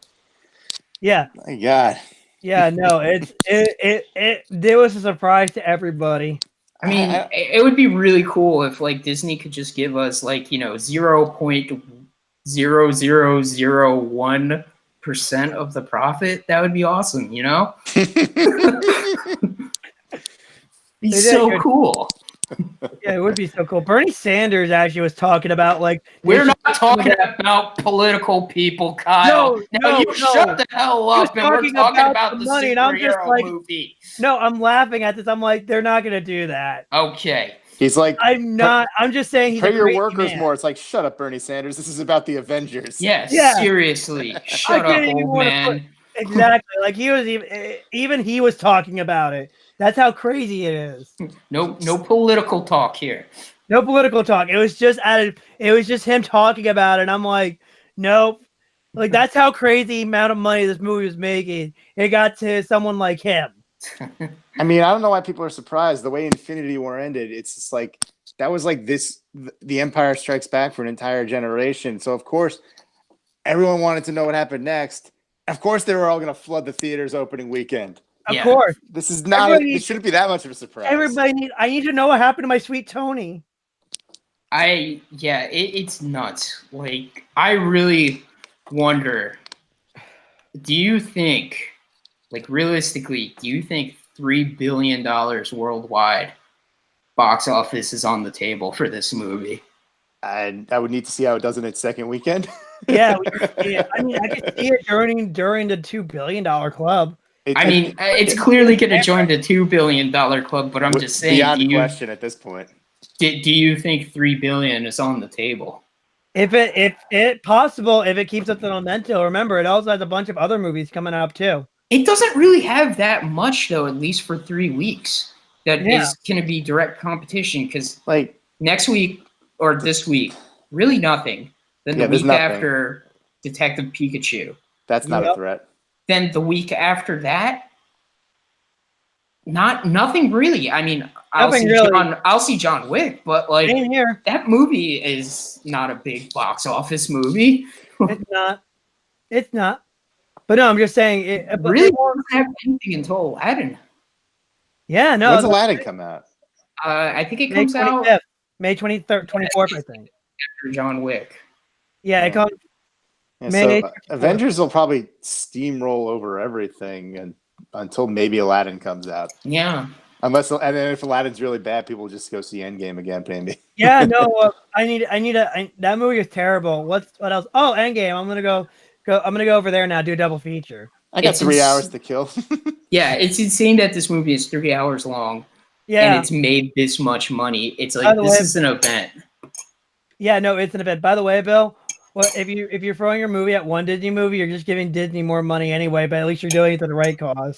S3: Yeah.
S2: My God.
S3: Yeah, no, it was a surprise to everybody.
S1: I mean, it would be really cool if like Disney could just give us like, 0.0001 50% of the profit, that would be awesome, you know? Be
S3: They did
S1: so
S3: good.
S1: cool.
S3: Yeah, it would be so cool. Bernie Sanders actually was talking about like
S1: We're not talking about political people, Kyle.
S3: No,
S1: You shut the hell
S3: He was
S1: up, and we're
S3: talking
S1: talking
S3: about
S1: about
S3: the
S1: the
S3: money, and I'm just
S1: superhero
S3: like,
S1: movie.
S3: no, I'm laughing at this. I'm like, they're not gonna do that.
S1: Okay.
S2: He's like,
S3: I'm not. I'm just saying he's
S2: pay
S3: a
S2: your
S3: crazy
S2: workers
S3: man.
S2: more. It's like, shut up, Bernie Sanders. This is about the Avengers.
S1: Yeah,
S3: Yeah.
S1: seriously.
S3: I
S1: Shut
S3: couldn't
S1: up,
S3: even
S1: old
S3: wanna
S1: man.
S3: Exactly. Like he was even he was talking about it. That's how crazy it is.
S1: No political talk here.
S3: No political talk. It was just him talking about it. And I'm like, nope. Like that's how crazy amount of money this movie was making. It got to someone like him.
S2: I mean, I don't know why people are surprised. The way Infinity War ended, it's just like that was like the Empire Strikes Back for an entire generation. So of course, everyone wanted to know what happened next. Of course, they were all going to flood the theaters opening weekend.
S3: Of
S1: Yeah.
S3: course.
S2: This is not. This shouldn't be that much of a surprise.
S3: I need to know what happened to my sweet Tony.
S1: It's nuts. Like, I really wonder, do you think, like, realistically, do you think $3 billion worldwide box office is on the table for this movie?
S2: I would need to see how it does in its second weekend.
S3: Yeah, I mean, I could see it during the $2 billion club.
S1: It's clearly going to join the $2 billion club, but I'm just saying,
S2: beyond question at this point.
S1: Do you think $3 billion is on the table?
S3: If it possible, if it keeps up the momentum. Remember, it also has a bunch of other movies coming up too.
S1: It doesn't really have that much, though, at least for 3 weeks. That is going to be direct competition, because like next week or this week, really nothing. Then the week after, Detective Pikachu.
S2: That's not a threat. Then
S1: the week after that, nothing really. I mean, I'll see John Wick, but like that movie is not a big box office movie.
S3: It's not. But no, I'm just saying it
S1: really doesn't have anything until Aladdin.
S3: Yeah, no.
S2: When's Aladdin come out?
S1: I think it comes out
S3: May 23rd, 24th, I think.
S1: After John Wick.
S3: Yeah, it comes.
S2: So Avengers will probably steamroll over everything and until maybe Aladdin comes out.
S1: Yeah.
S2: And then if Aladdin's really bad, people will just go see Endgame again, maybe.
S3: Yeah, no, that movie is terrible. What else? Oh, Endgame. I'm gonna go over there now, do a double feature.
S2: I got 3 hours to kill.
S1: Yeah, it's insane that this movie is 3 hours long.
S3: Yeah.
S1: And it's made this much money. It's like, this is an event.
S3: Yeah, no, it's an event. By the way, Bill, well, if you're throwing your movie at one Disney movie, you're just giving Disney more money anyway, but at least you're doing it to the right cause.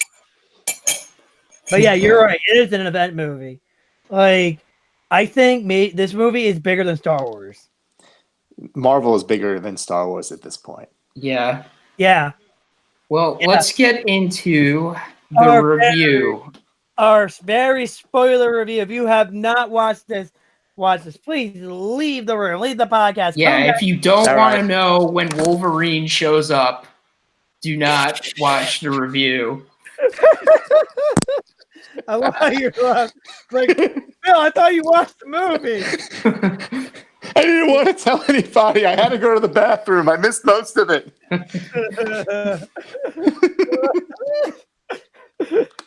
S3: But yeah, you're right. It is an event movie. Like, I think this movie is bigger than Star Wars.
S2: Marvel is bigger than Star Wars at this point.
S1: Yeah.
S3: Yeah.
S1: Well, let's get into the review.
S3: Our very spoiler review. If you have not watched this, please leave the room, leave the podcast.
S1: Yeah, if you don't want to know when Wolverine shows up, do not watch the review.
S3: I love how you laugh. Like, Bill, I thought you watched the movie.
S2: I didn't want to tell anybody. I had to go to the bathroom. I missed most of it.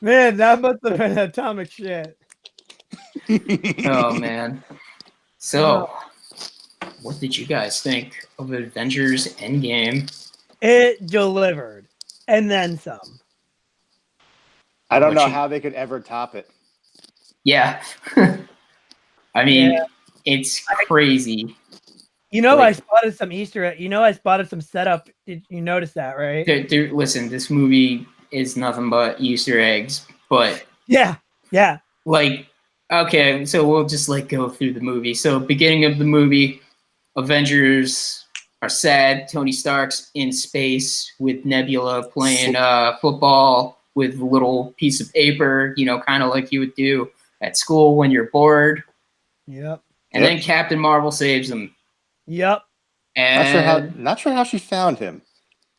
S3: Man, that must have been atomic shit.
S1: Oh, man. So, what did you guys think of Avengers Endgame?
S3: It delivered. And then some.
S2: I don't know how they could ever top it.
S1: Yeah. I mean, it's crazy.
S3: You know, I spotted some Easter egg. You know, I spotted some setup. Did you notice that, right?
S1: Dude, listen, this movie is nothing but Easter eggs. But
S3: yeah.
S1: Like, okay, so we'll just go through the movie. So, beginning of the movie, Avengers are sad. Tony Stark's in space with Nebula playing football with a little piece of paper, kind of like you would do at school when you're bored.
S3: Yep.
S1: And then Captain Marvel saves him.
S3: Yep.
S2: And not sure how she found him.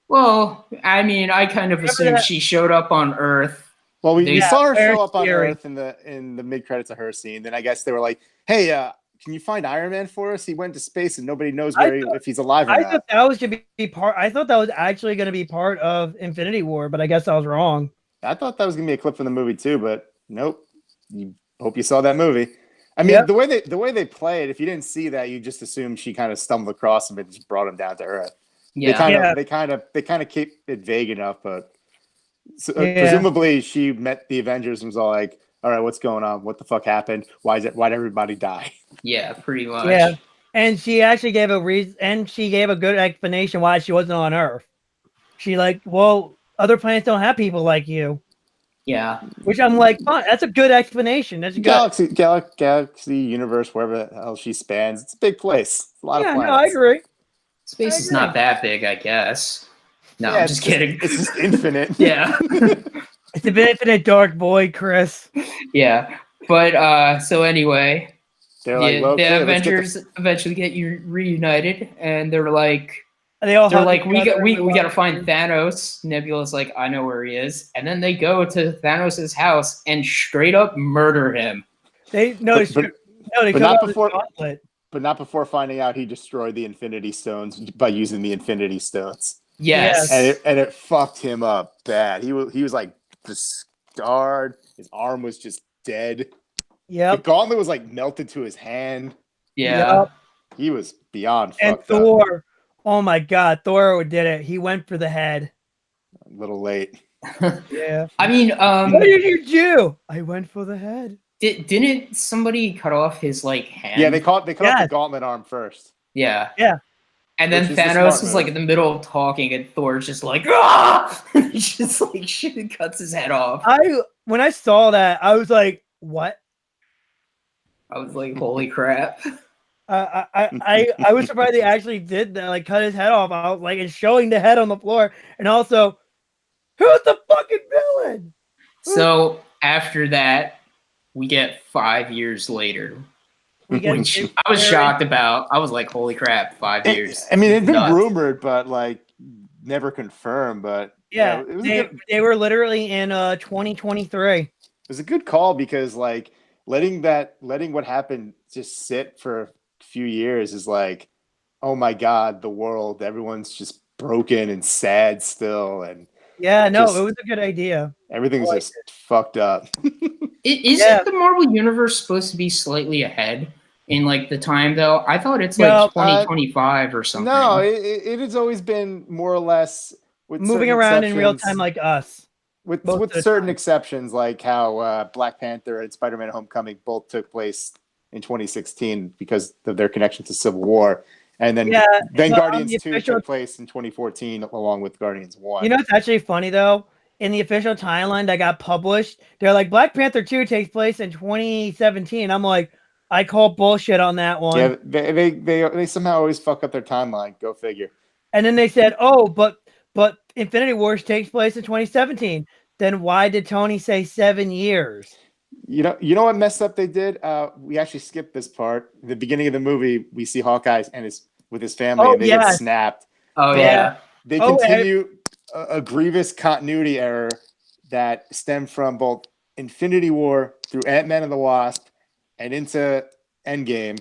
S1: Well, I mean, I kind of assumed she showed up on Earth.
S2: Well, we saw her show up on Earth in the mid credits of her scene. Then I guess they were like, "Hey, can you find Iron Man for us? He went to space and nobody knows if he's alive or
S3: I
S2: not.
S3: thought that was going to be part. I thought that was actually going to be part of Infinity War, but I guess I was wrong.
S2: I thought that was gonna be a clip from the movie too, but nope. You hope you saw that movie. I mean, the way they play it, if you didn't see that, you just assume she kind of stumbled across him and just brought him down to earth.
S1: Yeah.
S2: They kind of keep it vague enough, but presumably she met the Avengers and was all like, "All right, what's going on? What the fuck happened? Why'd everybody die?"
S1: Yeah, pretty much.
S3: Yeah, and she actually gave a reason, and she gave a good explanation why she wasn't on Earth. She like, well, other planets don't have people like you.
S1: Yeah.
S3: Which I'm like, fine, that's a good explanation. That's a good
S2: galaxy, universe, wherever the hell she spans. It's a big place. It's a lot of planets.
S3: No, I agree.
S1: Space is not that big, I guess. No,
S2: yeah,
S1: I'm just kidding.
S2: It's just infinite.
S1: Yeah.
S3: It's an infinite dark void, Chris.
S1: Yeah. But so anyway,
S2: they're like, well,
S1: the Avengers eventually get reunited, and they're like, we got to find Thanos. Nebula's like, I know where he is, and then they go to Thanos' house and straight up murder him.
S2: But not before finding out he destroyed the Infinity Stones by using the Infinity Stones.
S1: Yes.
S2: And it fucked him up bad. He was like scarred. His arm was just dead.
S3: Yeah.
S2: The gauntlet was like melted to his hand.
S1: Yeah.
S3: Yep.
S2: He was beyond
S3: up.
S2: fucked
S3: Thor, oh my God, Thor did it. He went for the head.
S2: A little late.
S3: Yeah.
S1: I mean,
S3: what did you do? I went for the head.
S1: Didn't somebody cut off his like hand?
S2: Yeah, they cut off the gauntlet arm first.
S1: Yeah.
S3: Yeah.
S1: And then Thanos is like in the middle of talking, and Thor's just like, ah! He just like shit cuts his head off.
S3: When I saw that, I was like, what?
S1: I was like, holy crap.
S3: I was surprised they actually did that, like cut his head off. I was like, and showing the head on the floor, and also, who's the fucking villain?
S1: So after that, we get 5 years later. Which I was shocked about. I was like, holy crap, 5 years.
S2: I mean, it'd been rumored, but like never confirmed. But
S3: yeah, they were literally in 2023. It
S2: was a good call because like letting what happened just sit for a few years is like, oh my God, the world, everyone's just broken and sad still. And
S3: yeah, no, it was a good idea.
S2: Everything's just fucked up.
S1: Isn't the Marvel Universe supposed to be slightly ahead in like the time though? I thought it's like 2025 or something.
S2: No, it has always been more or less with
S3: moving around in real time like us.
S2: With certain exceptions, like how Black Panther and Spider-Man: Homecoming both took place in 2016 because of their connection to Civil War. And then Guardians 2 took place in 2014 along with Guardians 1.
S3: You know what's actually funny though? In the official timeline that got published, they're like Black Panther 2 takes place in 2017. I'm like, I call bullshit on that one.
S2: Yeah, they somehow always fuck up their timeline. Go figure.
S3: And then they said, oh, but Infinity Wars takes place in 2017. Then why did Tony say 7 years?
S2: You know what messed up they did? We actually skipped this part. The beginning of the movie, we see Hawkeye with his family, and they get snapped.
S1: Oh yeah.
S2: They continue a grievous continuity error that stemmed from both Infinity War through Ant-Man and the Wasp and into Endgame,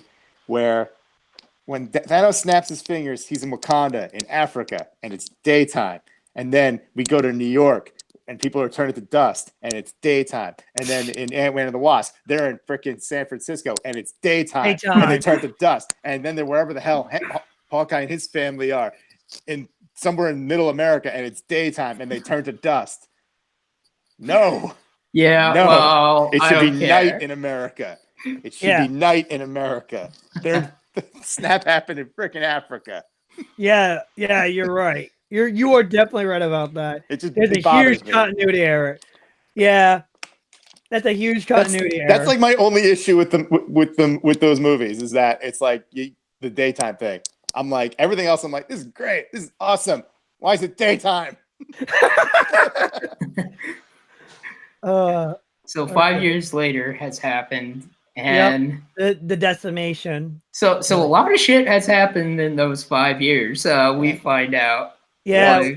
S2: where when Thanos snaps his fingers, he's in Wakanda in Africa, and it's daytime. And then we go to New York, and people are turning to dust, and it's daytime. And then in Ant-Man and the Wasp, they're in freaking San Francisco, and it's daytime. And they turn to dust. And then they're wherever the hell Hawkeye and his family are, somewhere in middle America, and it's daytime, and they turn to dust. No.
S1: Yeah,
S2: no.
S1: Well,
S2: it should be night in America. It should be night in America. The snap happened in freaking Africa.
S3: Yeah, you're right. You are definitely right about that. There's a huge continuity error. Yeah, that's a huge continuity error.
S2: That's like my only issue with those movies is that it's like the daytime thing. I'm like everything else. I'm like, this is great. This is awesome. Why is it daytime?
S1: So 5 years later has happened, and
S3: the decimation.
S1: So a lot of shit has happened in those 5 years. We find out.
S3: Yeah.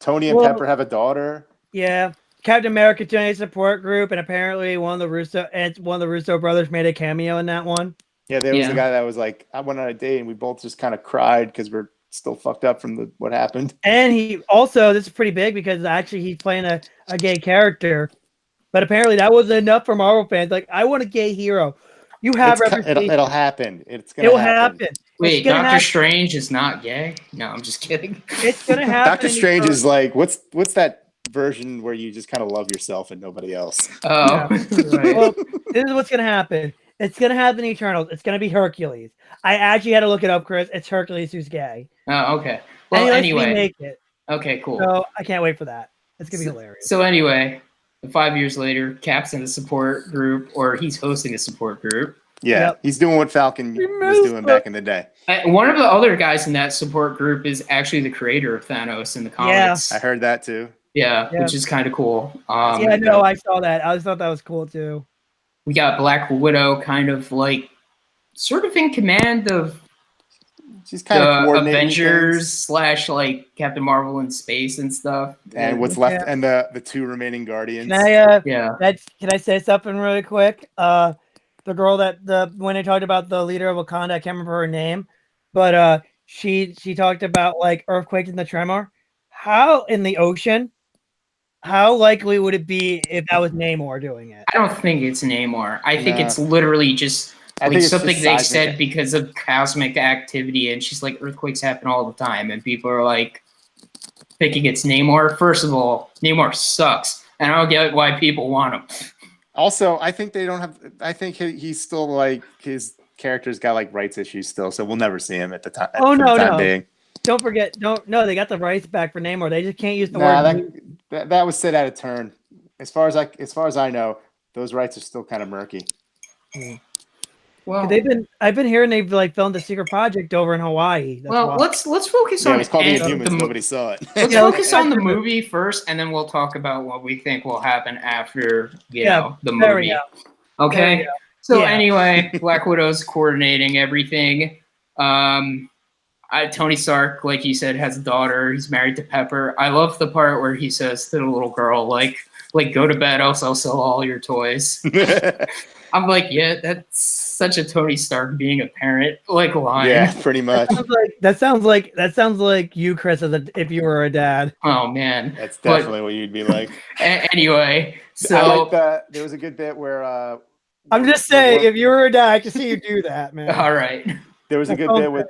S2: Tony and Pepper have a daughter.
S3: Yeah. Captain America joined a support group, and apparently one of the Russo brothers made a cameo in that one.
S2: Yeah, there was a guy that was like, I went on a date and we both just kind of cried because we're still fucked up from what happened.
S3: And he also, this is pretty big because actually he's playing a gay character. But apparently that wasn't enough for Marvel fans. Like, I want a gay hero. You have representation.
S2: It'll happen. It's
S3: It
S2: gonna
S3: will
S2: happen.
S3: happen.
S1: Wait, Doctor Strange is not gay? No, I'm just kidding.
S3: It's gonna happen.
S2: Doctor Strange is like, what's that version where you just kind of love yourself and nobody else?
S1: Oh, right.
S3: Well, this is what's gonna happen. It's gonna happen in Eternals. It's gonna be Hercules. I actually had to look it up, Chris. It's Hercules who's gay.
S1: Oh, okay.
S3: And
S1: Well,
S3: he lets
S1: anyway.
S3: me make it.
S1: Okay, cool.
S3: So I can't wait for that. It's gonna be hilarious.
S1: So anyway, 5 years later, Cap's in the support group, or he's hosting a support group.
S2: Yeah, he's doing what Falcon was doing back in the day.
S1: One of the other guys in that support group is actually the creator of Thanos in the comics.
S2: I heard that too.
S1: Yeah, which is kind of cool.
S3: Yeah, no, I saw that. I thought that was cool too.
S1: We got Black Widow kind of like sort of in command of
S2: she's kind of coordinating
S1: Avengers slash like Captain Marvel in space and stuff.
S2: And what's left and the two remaining Guardians.
S3: Can I say something really quick? The girl when they talked about the leader of Wakanda, I can't remember her name, but she talked about like earthquakes and the tremor. How in the ocean? How likely would it be if that was Namor doing it?
S1: I don't think it's Namor. I think it's literally just like something they said because of cosmic activity, and she's like, earthquakes happen all the time, and people are like thinking it's Namor. First of all, Namor sucks, and I don't get why people want him.
S2: Also, I think they don't have. I think he's still like his character's got like rights issues still, so we'll never see him at the time.
S3: No.
S2: Being.
S3: Don't forget, no, they got the rights back for Namor. They just can't use the word.
S2: That was set out of turn. As far as I know, those rights are still kind of murky.
S1: Well,
S3: I've been hearing they've like filmed a secret project over in Hawaii.
S1: Let's focus on
S2: it's called The Inhumans. Nobody saw it.
S1: Let's focus on the movie first, and then we'll talk about what we think will happen after the movie. Okay. So anyway, Black Widow's coordinating everything. Tony Stark, like you said, has a daughter. He's married to Pepper. I love the part where he says to the little girl, like go to bed, else I'll sell all your toys. I'm like, yeah, that's such a Tony Stark being a parent line.
S2: Yeah, pretty much.
S3: That sounds like you, Chris, if you were a dad.
S1: Oh man,
S2: that's definitely what you'd be like.
S1: Anyway, so
S2: I like that. There was a good bit where
S3: I'm just saying, if you were a dad, I can see you do that, man.
S2: All right. There was a good bit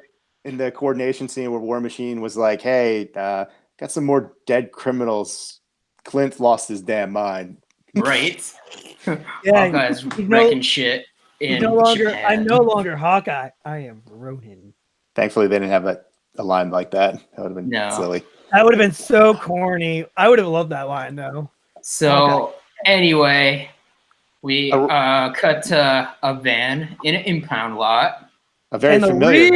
S2: in the coordination scene where War Machine was like, "Hey, got some more dead criminals." Clint lost his damn mind.
S1: Right.
S3: Yeah,
S1: Hawkeye's wrecking shit. I'm
S3: no longer Hawkeye. I am Ronin.
S2: Thankfully, they didn't have a line like that. That would have been silly.
S3: That would have been so corny. I would have loved that line though.
S1: So anyway, we cut to a van in an impound lot.
S2: A very familiar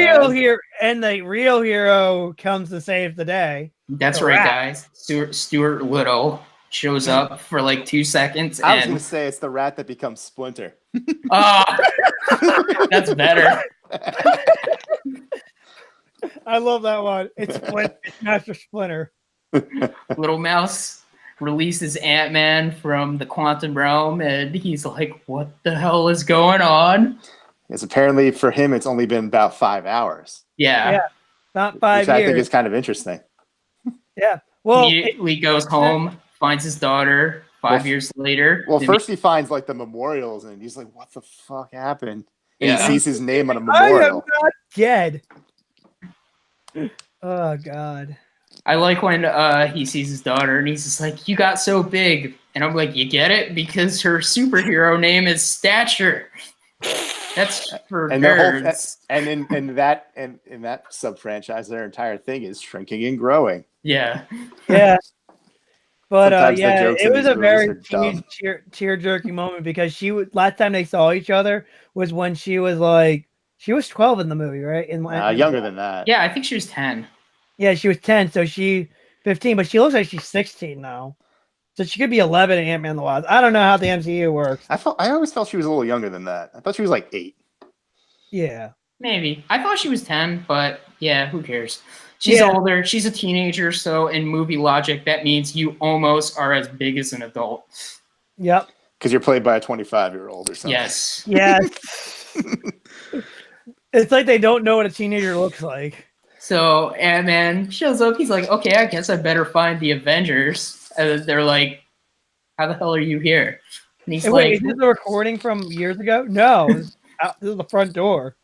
S3: van. The real hero comes to save the day.
S1: That's right, guys. Stuart Little shows up for like 2 seconds.
S2: I was going to say it's the rat that becomes Splinter.
S1: That's better.
S3: I love that one. It's Master Splinter.
S1: Little Mouse releases Ant-Man from the quantum realm, and he's like, what the hell is going on?
S2: Yes, apparently for him, it's only been about 5 hours.
S1: Yeah.
S3: Not 5 years.
S2: Which I think is kind of interesting.
S3: Yeah. Well,
S1: immediately goes home, finds his daughter 5 years later.
S2: Well, first he finds like the memorials, and he's like, what the fuck happened? And he sees his name on a memorial.
S3: I am not dead. Oh, God.
S1: I like when he sees his daughter and he's just like, you got so big. And I'm like, you get it? Because her superhero name is Stature. That's for nerds.
S2: In that sub-franchise, their entire thing is shrinking and growing.
S1: Yeah.
S3: Yeah. But it was a very tear-jerking moment because last time they saw each other was when she was 12 in the movie, right?
S2: Younger than that.
S1: Yeah, I think she was 10.
S3: Yeah, she was 10, so she 15, but she looks like she's 16 now. So she could be 11 in Ant-Man and the Wasp. I don't know how the MCU works.
S2: I always felt she was a little younger than that. I thought she was like 8.
S3: Yeah.
S1: Maybe. I thought she was 10, but yeah, who cares? She's older. She's a teenager, so in movie logic, that means you almost are as big as an adult.
S3: Yep.
S2: Because you're played by a 25-year-old or something.
S1: Yes.
S3: Yes. It's like they don't know what a teenager looks like.
S1: So Ant-Man shows up. He's like, okay, I guess I better find the Avengers. And they're like, how the hell are you here? And he's
S3: Hey, wait,
S1: like,
S3: is this a recording from years ago? No, this is the front door.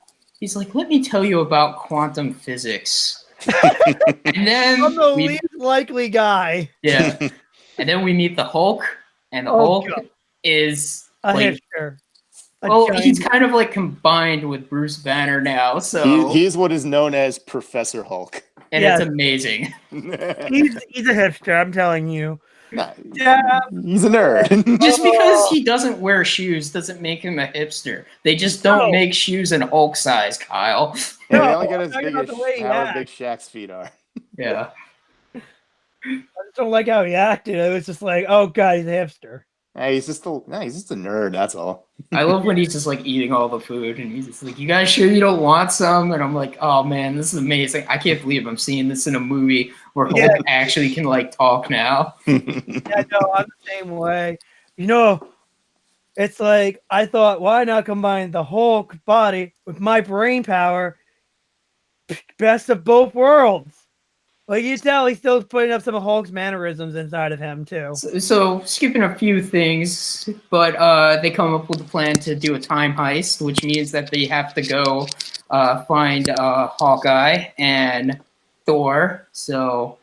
S1: let me tell you about quantum physics. And then
S3: I'm the least likely guy.
S1: yeah. And then we meet the Hulk, and the Hulk is
S3: a
S1: like,
S3: hipster.
S1: well, he's kind of like combined with Bruce Banner now. So
S2: he's what is known as Professor Hulk.
S1: And it's amazing.
S3: he's a hipster, I'm telling you.
S2: Nah, he's a nerd.
S1: Just because he doesn't wear shoes doesn't make him a hipster. They just don't make shoes in Hulk size, Kyle.
S2: Yeah, they only get as big as how big Shaq's feet are.
S1: Yeah.
S3: I just don't like how he acted. It was just like, oh god, he's a hipster.
S2: Hey, he's just a nerd, that's all.
S1: I love when he's just like eating all the food and he's just like, you guys sure you don't want some? And I'm like, oh man, this is amazing. I can't believe I'm seeing this in a movie where Hulk actually can like talk now.
S3: Yeah, no, I'm the same way. You know, it's like I thought, why not combine the Hulk body with my brain power? Best of both worlds. Well, you tell he's still putting up some of Hulk's mannerisms inside of him, too.
S1: So skipping a few things, but they come up with a plan to do a time heist, which means that they have to go find Hawkeye and Thor. So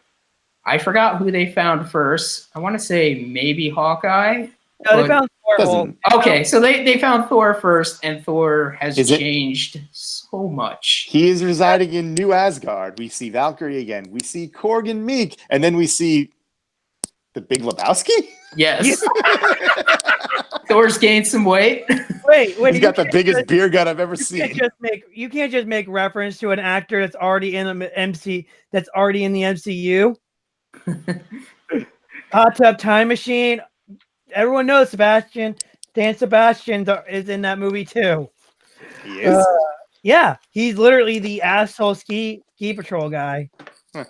S1: I forgot who they found first. I want to say maybe Hawkeye.
S3: No, they found Thor.
S1: Okay, so they found Thor first, and Thor has changed so much.
S2: He is residing in New Asgard. We see Valkyrie again. We see Korg and Meek, and then we see the Big Lebowski.
S1: Yes. Thor's gained some weight.
S3: Wait.
S2: He's got the biggest beer gut I've ever seen.
S3: You can't just make reference to an actor that's already in the MCU. Hot Tub Time Machine. Everyone knows Sebastian. Dan Sebastian is in that movie too.
S2: He is?
S3: Yeah, he's literally the asshole ski patrol guy.
S2: Huh.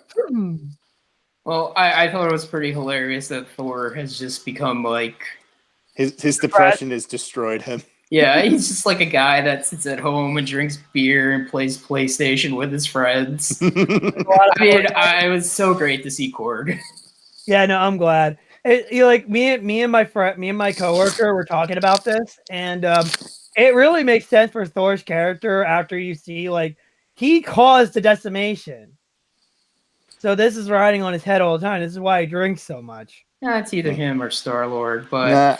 S1: Well, I thought it was pretty hilarious that Thor has just become like
S2: his depression has destroyed him.
S1: Yeah, he's just like a guy that sits at home and drinks beer and plays PlayStation with his friends. I mean, it was so great to see Korg. Yeah,
S3: no, I'm glad. Like me and my coworker were talking about this, and it really makes sense for Thor's character after you see like he caused the decimation. So this is riding on his head all the time. This is why he drinks so much.
S1: Yeah, it's either him or Star-Lord, but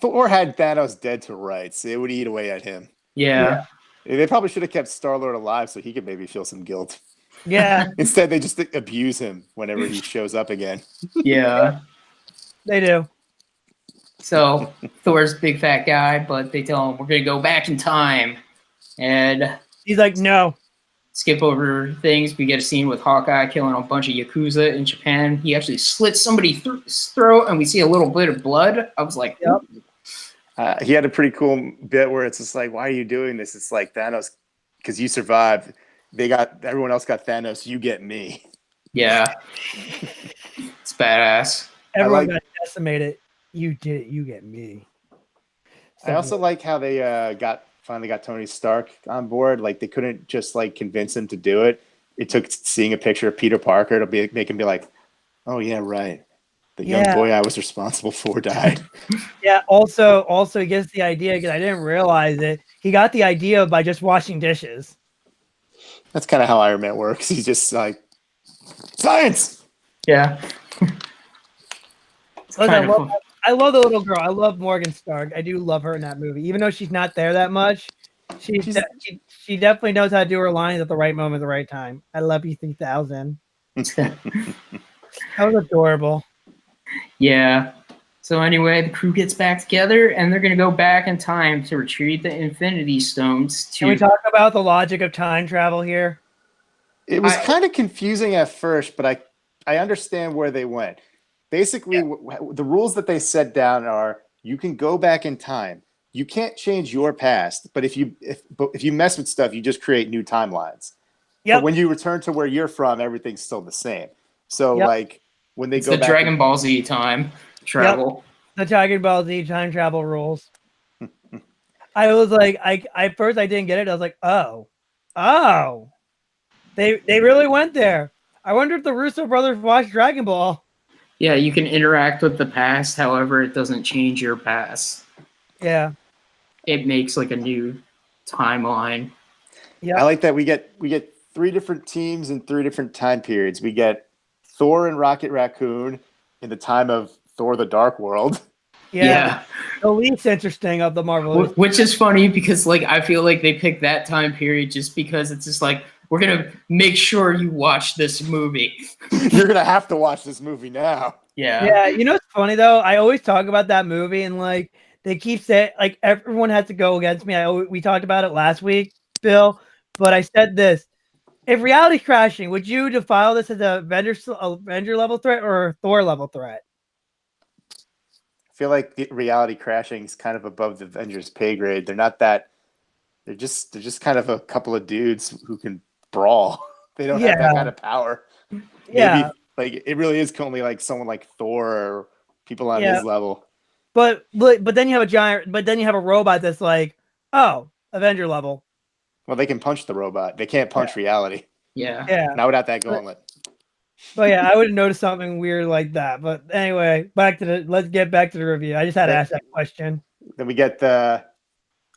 S2: Thor had Thanos dead to rights. It would eat away at him.
S1: Yeah.
S2: They probably should have kept Star-Lord alive so he could maybe feel some guilt.
S3: Yeah.
S2: Instead, they just abuse him whenever he shows up again.
S1: Yeah.
S3: They do.
S1: So Thor's a big fat guy, but they tell him we're gonna go back in time, and
S3: he's like, no.
S1: Skip over things. We get a scene with Hawkeye killing a bunch of Yakuza in Japan. He actually slits somebody's throat, and we see a little bit of blood. I was like,
S3: yep.
S2: He had a pretty cool bit where it's just like, why are you doing this? It's like Thanos, because you survived. Everyone else got Thanos. You get me.
S1: Yeah. It's badass.
S3: Everyone got decimated. You did it. You get me.
S2: I also like how they finally got Tony Stark on board. Like they couldn't just like convince him to do it. It took seeing a picture of Peter Parker to make him be like, oh yeah, right. The young boy I was responsible for died.
S3: Yeah. Also he gets the idea because I didn't realize it. He got the idea by just washing dishes.
S2: That's kind of how Iron Man works. He's just like science.
S1: Yeah.
S3: I love the little girl. I love Morgan Stark. I do love her in that movie, even though she's not there that much. She definitely knows how to do her lines at the right moment, at the right time. I love you 3000. That was adorable.
S1: Yeah. So anyway, the crew gets back together, and they're going to go back in time to retrieve the Infinity Stones.
S3: Can we talk about the logic of time travel here?
S2: It was kind of confusing at first, but I understand where they went. Basically, the rules that they set down are you can go back in time. You can't change your past, but if you mess with stuff, you just create new timelines.
S3: Yeah.
S2: But when you return to where you're from, everything's still the same. So like when they
S1: it's
S2: go
S1: the
S2: back
S1: Dragon Ball Z time travel.
S3: The Dragon Ball Z time travel rules. I was like, at first I didn't get it. I was like, oh. Oh, they really went there. I wonder if the Russo brothers watched Dragon Ball.
S1: Yeah, you can interact with the past, however, it doesn't change your past.
S3: Yeah.
S1: It makes like a new timeline.
S3: Yeah.
S2: I like that we get 3 different teams in 3 different time periods. We get Thor and Rocket Raccoon in the time of Thor: The Dark World.
S3: Yeah. The least interesting of the Marvel.
S1: Which is funny because like I feel like they picked that time period just because it's just like we're gonna make sure you watch this movie.
S2: You're gonna have to watch this movie now.
S3: Yeah, you know what's funny though? I always talk about that movie and like they keep saying like everyone has to go against me. We talked about it last week, Bill, but I said this. If reality crashing, would you defile this as a Avenger level threat or a Thor level threat?
S2: I feel like the reality crashing is kind of above the Avengers pay grade. They're not that. They're just kind of a couple of dudes who can brawl. They don't have that kind of power.
S3: Yeah,
S2: maybe, like it really is only like someone like Thor or people on his level.
S3: but then you have a robot that's like, oh, Avenger level.
S2: Well, they can punch the robot. They can't punch reality.
S1: Yeah.
S2: Not without that gauntlet.
S3: But yeah, I would have noticed something weird like that. But anyway, let's get back to the review. I just had to ask that question.
S2: Then we get the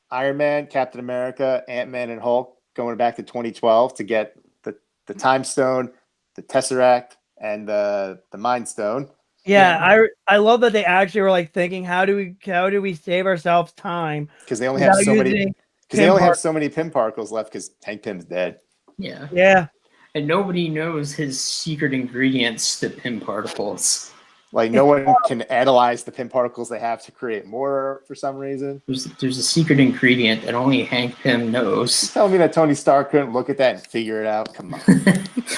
S2: Iron Man, Captain America, Ant-Man, and Hulk going back to 2012 to get the Time Stone, the Tesseract, and the Mind Stone.
S3: Yeah, I love that they actually were like thinking, how do we save ourselves time?
S2: Because they only have so many. Because they only have so many Pym particles left. Because Hank Pym's dead.
S1: Yeah.
S3: Yeah.
S1: And nobody knows his secret ingredients to Pym particles.
S2: Like no one can analyze the Pym particles they have to create more for some reason.
S1: There's a secret ingredient that only Hank Pym knows.
S2: You tell me that Tony Stark couldn't look at that and figure it out? Come on.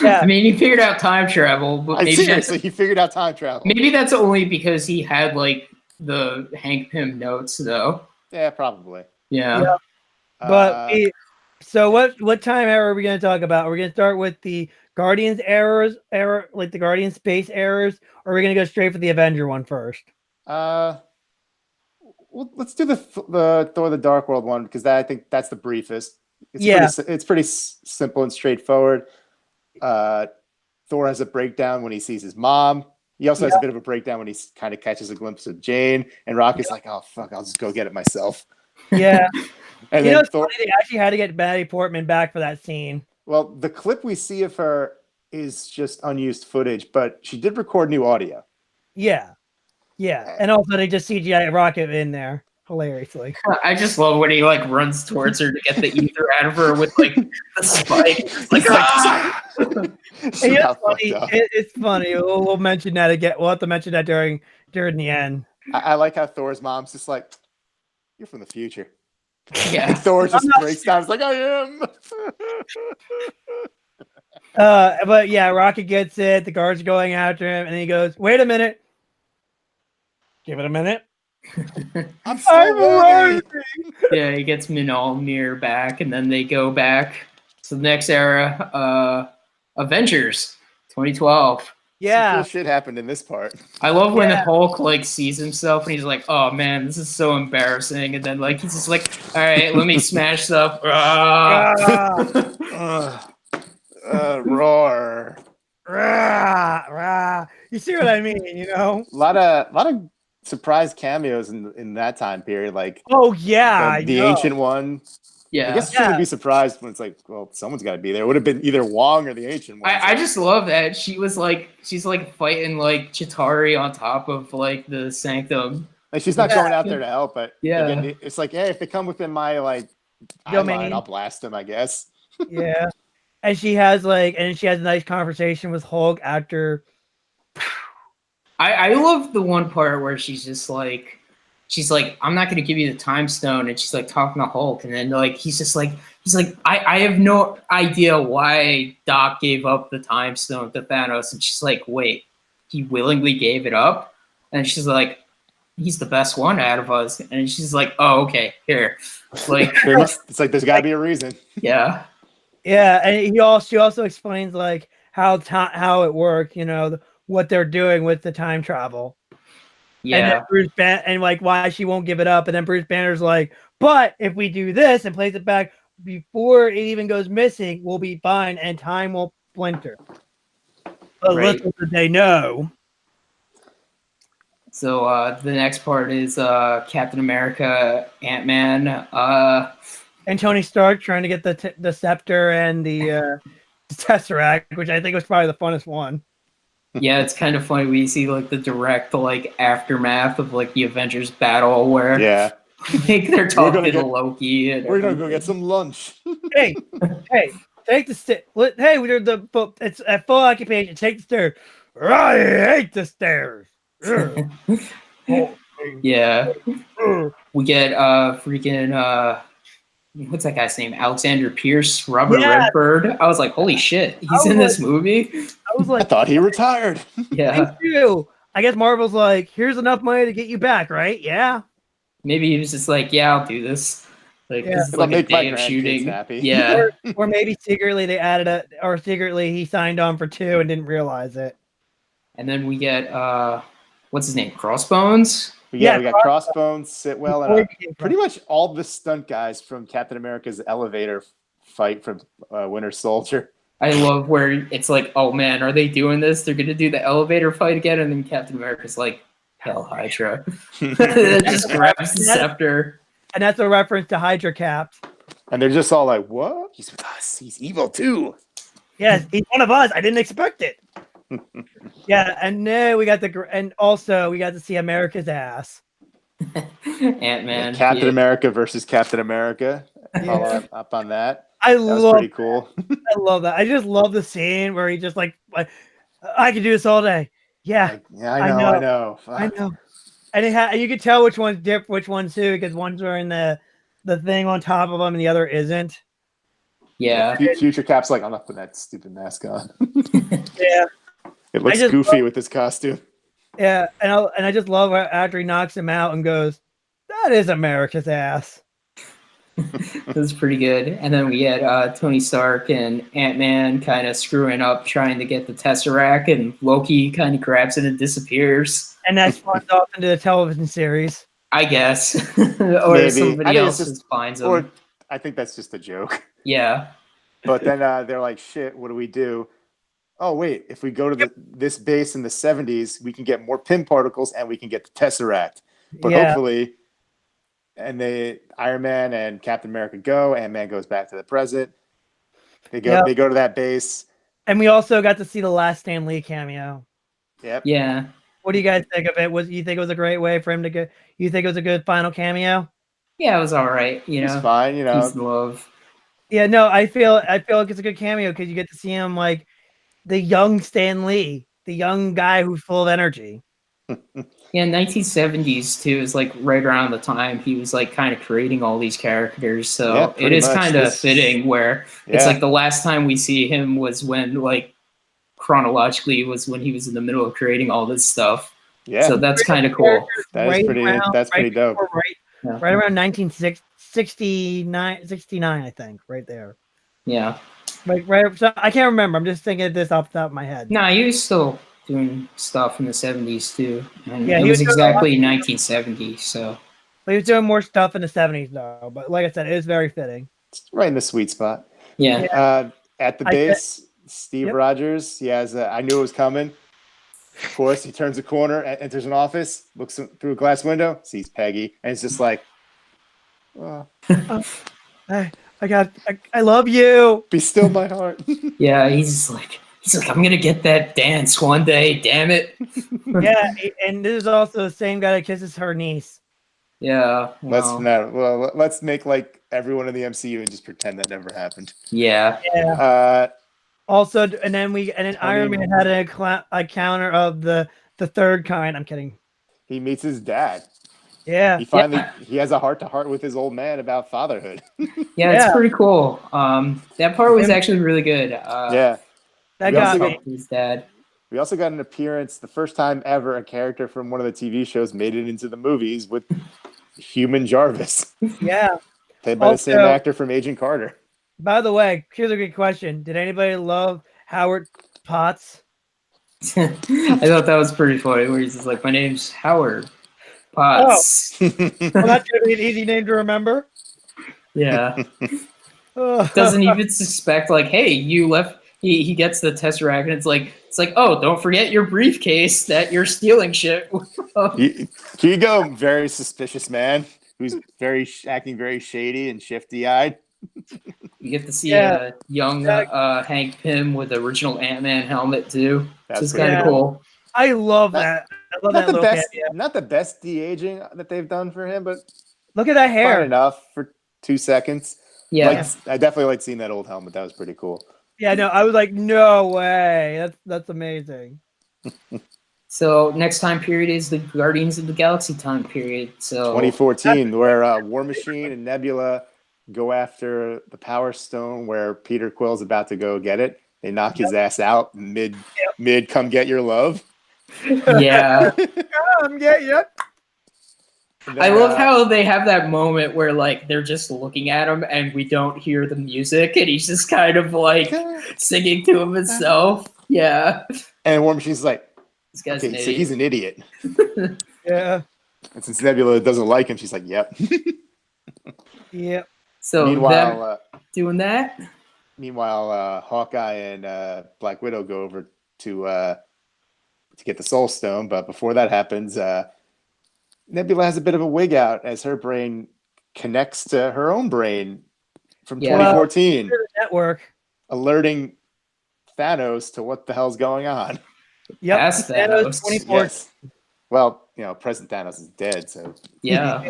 S1: I mean, he figured out time travel, but maybe
S2: seriously, he figured out time travel.
S1: Maybe that's only because he had like the Hank Pym notes, though.
S2: Yeah, probably.
S1: Yeah.
S3: But so what time era are we going to talk about? Are we going to start with the Guardians era, like the Guardian space errors, or are we going to go straight for the Avenger one first?
S2: Well, let's do the Thor: The Dark World one because I think that's the briefest. It's pretty simple and straightforward. Thor has a breakdown when he sees his mom. He also has a bit of a breakdown when he kind of catches a glimpse of Jane, and Rocket's like, "Oh fuck, I'll just go get it myself."
S3: Yeah.
S2: And
S3: then
S2: then
S3: Thor, they actually had to get Natalie Portman back for that scene.
S2: Well, the clip we see of her is just unused footage, but she did record new audio.
S3: Yeah. And also they just CGI Rocket in there hilariously.
S1: I just love when he like runs towards her to get the ether out of her with like the spike. It's like,
S3: it's funny. We'll mention that again. We'll have to mention that during the end.
S2: I like how Thor's mom's just like, "You're from the future."
S1: Yeah.
S2: And Thor just breaks down. It's like, "I am."
S3: But yeah, Rocket gets it. The guards are going after him, and he goes, "Wait a minute. Give it a minute."
S2: I'm learning.
S1: Yeah, he gets Mjolnir back, and then they go back to the next era, Avengers 2012.
S3: Yeah,
S2: some cool shit happened in this part.
S1: I love when Hulk like sees himself and he's like, "Oh man, this is so embarrassing," and then like he's just like, "All right, let me smash stuff."
S2: Roar.
S3: You see what I mean? You know,
S2: a lot of surprise cameos in that time period. Like, the Ancient One.
S1: Yeah,
S2: I guess you shouldn't be surprised when it's like, well, someone's got to be there. It would have been either Wong or the Ancient One.
S1: I just love that she's like fighting like Chitauri on top of like the Sanctum.
S2: Like she's not going out there to help, but
S1: again,
S2: it's like, hey, if they come within my like timeline, I'll blast them, I guess.
S3: Yeah, and she has a nice conversation with Hulk after.
S1: I love the one part where she's like, "I'm not going to give you the time stone," and she's like talking to Hulk, and then like he's like, I have no idea why Doc gave up the time stone to Thanos, and she's like, "Wait, he willingly gave it up?" And she's like, "He's the best one out of us," and she's like, "Oh, okay, here." It's like
S2: there's got to be a reason.
S1: Yeah,
S3: and she also explains like how it worked, you know, what they're doing with the time travel.
S1: Yeah,
S3: and like why she won't give it up, and then Bruce Banner's like, "But if we do this and place it back, before it even goes missing will be fine and time will splinter. But
S1: Right.
S3: little did they know.
S1: So the next part is Captain America, Ant-Man.
S3: And Tony Stark trying to get the scepter and the Tesseract, which I think was probably the funnest one.
S1: Yeah, it's kind of funny. We see like the direct like aftermath of like the Avengers battle where
S2: Yeah.
S1: like they're talking to Loki. And
S2: We're gonna go
S1: everything.
S2: get some lunch.
S3: Hey, take the stairs. Hey, we're it's at full occupation. Take the stairs. I hate the stairs.
S1: Yeah, we get freaking what's that guy's name? Alexander Pierce, Robert Redford. I was like, holy shit, he's in this movie.
S3: I was like,
S2: I thought he retired.
S1: Yeah,
S3: me too. I guess Marvel's like, here's enough money to get you back, right? Yeah.
S1: maybe he was just like, yeah, I'll do this. Like this is
S2: It'll
S1: like a
S2: make my
S1: day of
S2: grandkids
S1: shooting.
S2: happy.
S1: Yeah,
S3: Or maybe secretly they added or secretly he signed on for 2 and didn't realize it.
S1: and then we get what's his name? Crossbones.
S2: We got Crossbones, Sitwell, and pretty much all the stunt guys from Captain America's elevator fight from Winter Soldier.
S1: I love where it's like, oh man, are they doing this? They're gonna do the elevator fight again, and then Captain America's like, hell, Hydra. Just grabs the scepter.
S3: And that's a reference to Hydra Caps.
S2: And they're just all like, what? He's with us. He's evil too.
S3: Yes, he's one of us. I didn't expect it. Yeah, and then we got and also we got to see America's ass.
S1: Ant-Man.
S2: Captain America versus Captain America. Follow up on that.
S3: That
S2: was pretty cool.
S3: I love that. I just love the scene where he just like I could do this all day. Yeah.
S2: I know.
S3: I know. And you could tell which one's which one's who, because one's wearing the thing on top of him and the other isn't.
S1: Yeah.
S2: Future Cap's like, I'm not putting that stupid mask on.
S3: Yeah.
S2: It looks goofy with this costume.
S3: Yeah, and I just love after he knocks him out and goes, "That is America's ass."
S1: That's pretty good. And then we had Tony Stark and Ant-Man kind of screwing up trying to get the Tesseract, and Loki kind of grabs it and disappears.
S3: And that spawns off into the television series.
S1: I guess. Or
S2: maybe.
S1: somebody else just finds them.
S2: Or I think that's just a joke.
S1: Yeah.
S2: But then they're like, shit, what do we do? Oh, wait, if we go to this base in the 70s, we can get more pin particles and we can get the Tesseract. But hopefully, and Iron Man and Captain America go, Ant-Man goes back to the present. They go to that base.
S3: And we also got to see the last Stan Lee cameo.
S2: Yep.
S1: Yeah.
S3: What do you guys think of it? You think it was a great way for him to get? You think it was a good final cameo?
S1: Yeah, it was all right.
S2: It's fine,
S1: Peace and love.
S3: Yeah, no, I feel like it's a good cameo because you get to see him like the young Stan Lee, the young guy who's full of energy.
S1: Yeah, 1970s too is like right around the time he was like kind of creating all these characters. So it is kind of fitting where it's like the last time we see him was when like chronologically was when he was in the middle of creating all this stuff. Yeah. So that's kind of cool.
S2: That's pretty dope.
S3: Right around 1969, 69, I think, right there.
S1: Yeah.
S3: Right. So I can't remember. I'm just thinking of this off the top of my head.
S1: Nah, he was still doing stuff in the 70s too. And it was exactly 1970. So
S3: but he was doing more stuff in the 70s though. But like I said, it is very fitting.
S2: It's right in the sweet spot.
S1: Yeah.
S2: At the base, Steve Rogers, he has I knew it was coming. Of course, he turns a corner, enters an office, looks through a glass window, sees Peggy, and it's just like, oh.
S3: I love you.
S2: Be still my heart.
S1: Yeah, he's like, I'm gonna get that dance one day. Damn it.
S3: Yeah, and this is also the same guy that kisses her niece.
S2: Yeah. Let's make like everyone in the MCU and just pretend that never happened.
S1: Yeah.
S3: Also, and then Iron Man had a counter of the third kind. I'm kidding.
S2: He meets his dad.
S3: Yeah.
S2: He has a heart-to-heart with his old man about fatherhood.
S1: Yeah, it's pretty cool. That part was actually really good.
S3: That got
S1: his dad.
S2: We also got an appearance, the first time ever a character from one of the TV shows made it into the movies with Human Jarvis.
S3: Yeah.
S2: Played by the same actor from Agent Carter.
S3: By the way, here's a good question. Did anybody love Howard Potts?
S1: I thought that was pretty funny where he's just like, my name's Howard Potts.
S3: Well, that's going to be an easy name to remember.
S1: Yeah. Doesn't even suspect like, hey, you left. He gets the Tesseract, and it's like, oh, don't forget your briefcase that you're stealing shit from.
S2: Here you go, very suspicious man who's acting very shady and shifty-eyed.
S1: You get to see
S3: Yeah.
S1: a young Hank Pym with the original Ant-Man helmet too.
S2: That's
S1: It's
S2: pretty
S1: kind of
S3: cool.
S1: cool.
S3: I love
S2: Not-
S3: that. I love
S2: Not
S3: that
S2: the
S3: little
S2: best,
S3: cameo.
S2: not the best de-aging that they've done for him, but
S3: Look at that
S2: fine
S3: hair.
S2: enough for 2 seconds.
S1: Yeah.
S2: I definitely like seeing that old helmet. That was pretty cool.
S3: Yeah, no, I was like, no way. That's amazing.
S1: So next time period is the Guardians of the Galaxy time period. So
S2: 2014, where War Machine and Nebula go after the Power Stone, where Peter Quill's about to go get it. They knock his ass out mid. Come get your love.
S1: yeah.
S3: Yeah.
S1: I love how they have that moment where like they're just looking at him and we don't hear the music and he's just kind of like singing to himself. Yeah.
S2: And War Machine's like,
S1: This guy's
S2: okay,
S1: an
S2: so
S1: idiot.
S2: he's an idiot.
S3: Yeah.
S2: And since Nebula doesn't like him, she's like, yep.
S3: Yeah.
S1: So
S2: Meanwhile,
S1: doing that.
S2: Hawkeye and Black Widow go over to get the Soul Stone, but before that happens, Nebula has a bit of a wig out as her brain connects to her own brain from 2014,
S3: Network.
S2: alerting Thanos to what the hell's going on.
S3: Yep.
S1: Past Thanos.
S3: 24.
S2: Yes. Well, present Thanos is dead, so
S1: Yeah.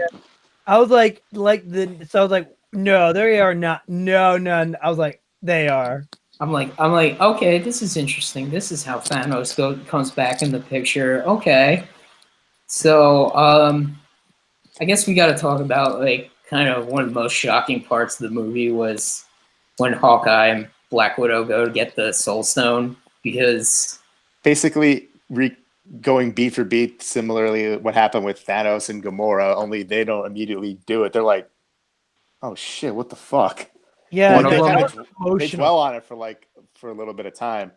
S3: I was like so I was like, no, they are not. No, none. I was like, they are.
S1: I'm like, okay, this is interesting. This is how Thanos comes back in the picture. Okay. So, I guess we got to talk about like kind of one of the most shocking parts of the movie was when Hawkeye and Black Widow go to get the Soul Stone, because
S2: basically going beat for beat, similarly what happened with Thanos and Gamora, only they don't immediately do it. They're like, oh shit, what the fuck?
S3: Yeah,
S1: One of them-
S2: they dwell on it for a little bit of time.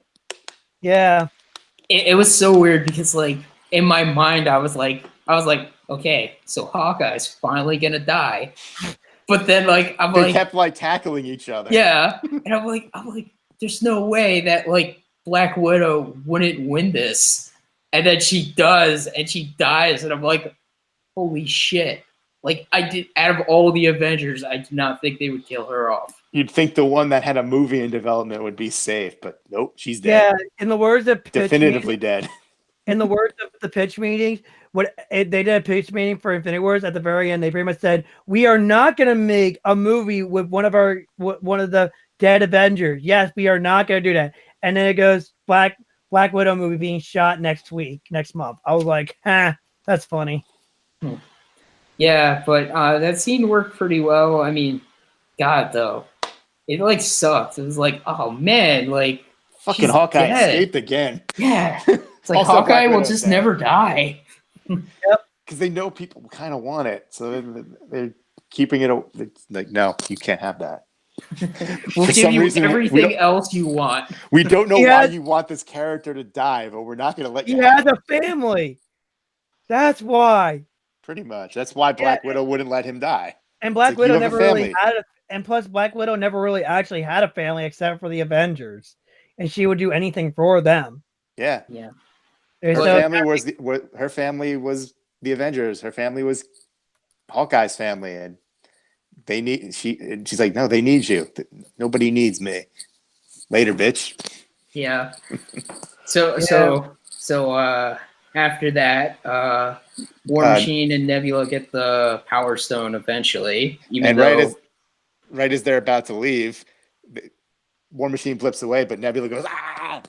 S3: Yeah.
S1: it was so weird because like in my mind I was like, okay, so Hawkeye's finally gonna die, but then like
S2: They kept like tackling each other.
S1: yeah, and I'm like, there's no way that like Black Widow wouldn't win this, and then she does, and she dies, and I'm like, holy shit! Like I did, out of all the Avengers, I did not think they would kill her off.
S2: You'd think the one that had a movie in development would be safe, but nope, she's dead.
S3: Yeah. In the words of
S2: Definitively dead.
S3: In the words of the pitch meeting, they did a pitch meeting for Infinity Wars at the very end. They pretty much said, "We are not going to make a movie with one of the dead Avengers. Yes, we are not going to do that." And then it goes Black Widow movie being shot next month. I was like, that's funny.
S1: Yeah, but that scene worked pretty well. I mean, God, though, it like sucked. It was like, oh man, like
S2: Fucking
S1: she's
S2: Hawkeye
S1: dead.
S2: escaped again.
S1: Yeah, it's like
S2: Also,
S1: Hawkeye
S2: Black
S1: will
S2: Widow's
S1: just
S2: dead.
S1: never die.
S2: Because they know people kind of want it, so they're keeping it. Like, no, you can't have that.
S1: We'll
S2: For
S1: give
S2: some
S1: you
S2: reason,
S1: everything else you want.
S2: We don't know
S3: He
S2: why
S3: has-
S2: you want this character to die, but we're not going to let
S3: He
S2: you.
S3: has a family. That's why.
S2: Pretty much. That's why Black Widow wouldn't let him die.
S3: And Black
S2: It's like, you
S3: Widow
S2: have a
S3: never really
S2: family.
S3: had and plus Black Widow never really actually had a family except for the Avengers, and she would do anything for them.
S2: Yeah.
S1: Yeah.
S3: There's
S2: Her
S3: no-
S2: family was the Avengers. Her family was Hawkeye's family, and she's like, no, they need you. Nobody needs me. Later, bitch.
S1: Yeah. So after that, War Machine and Nebula get the Power Stone eventually.
S2: And right as they're about to leave, War Machine flips away, but Nebula goes, ah!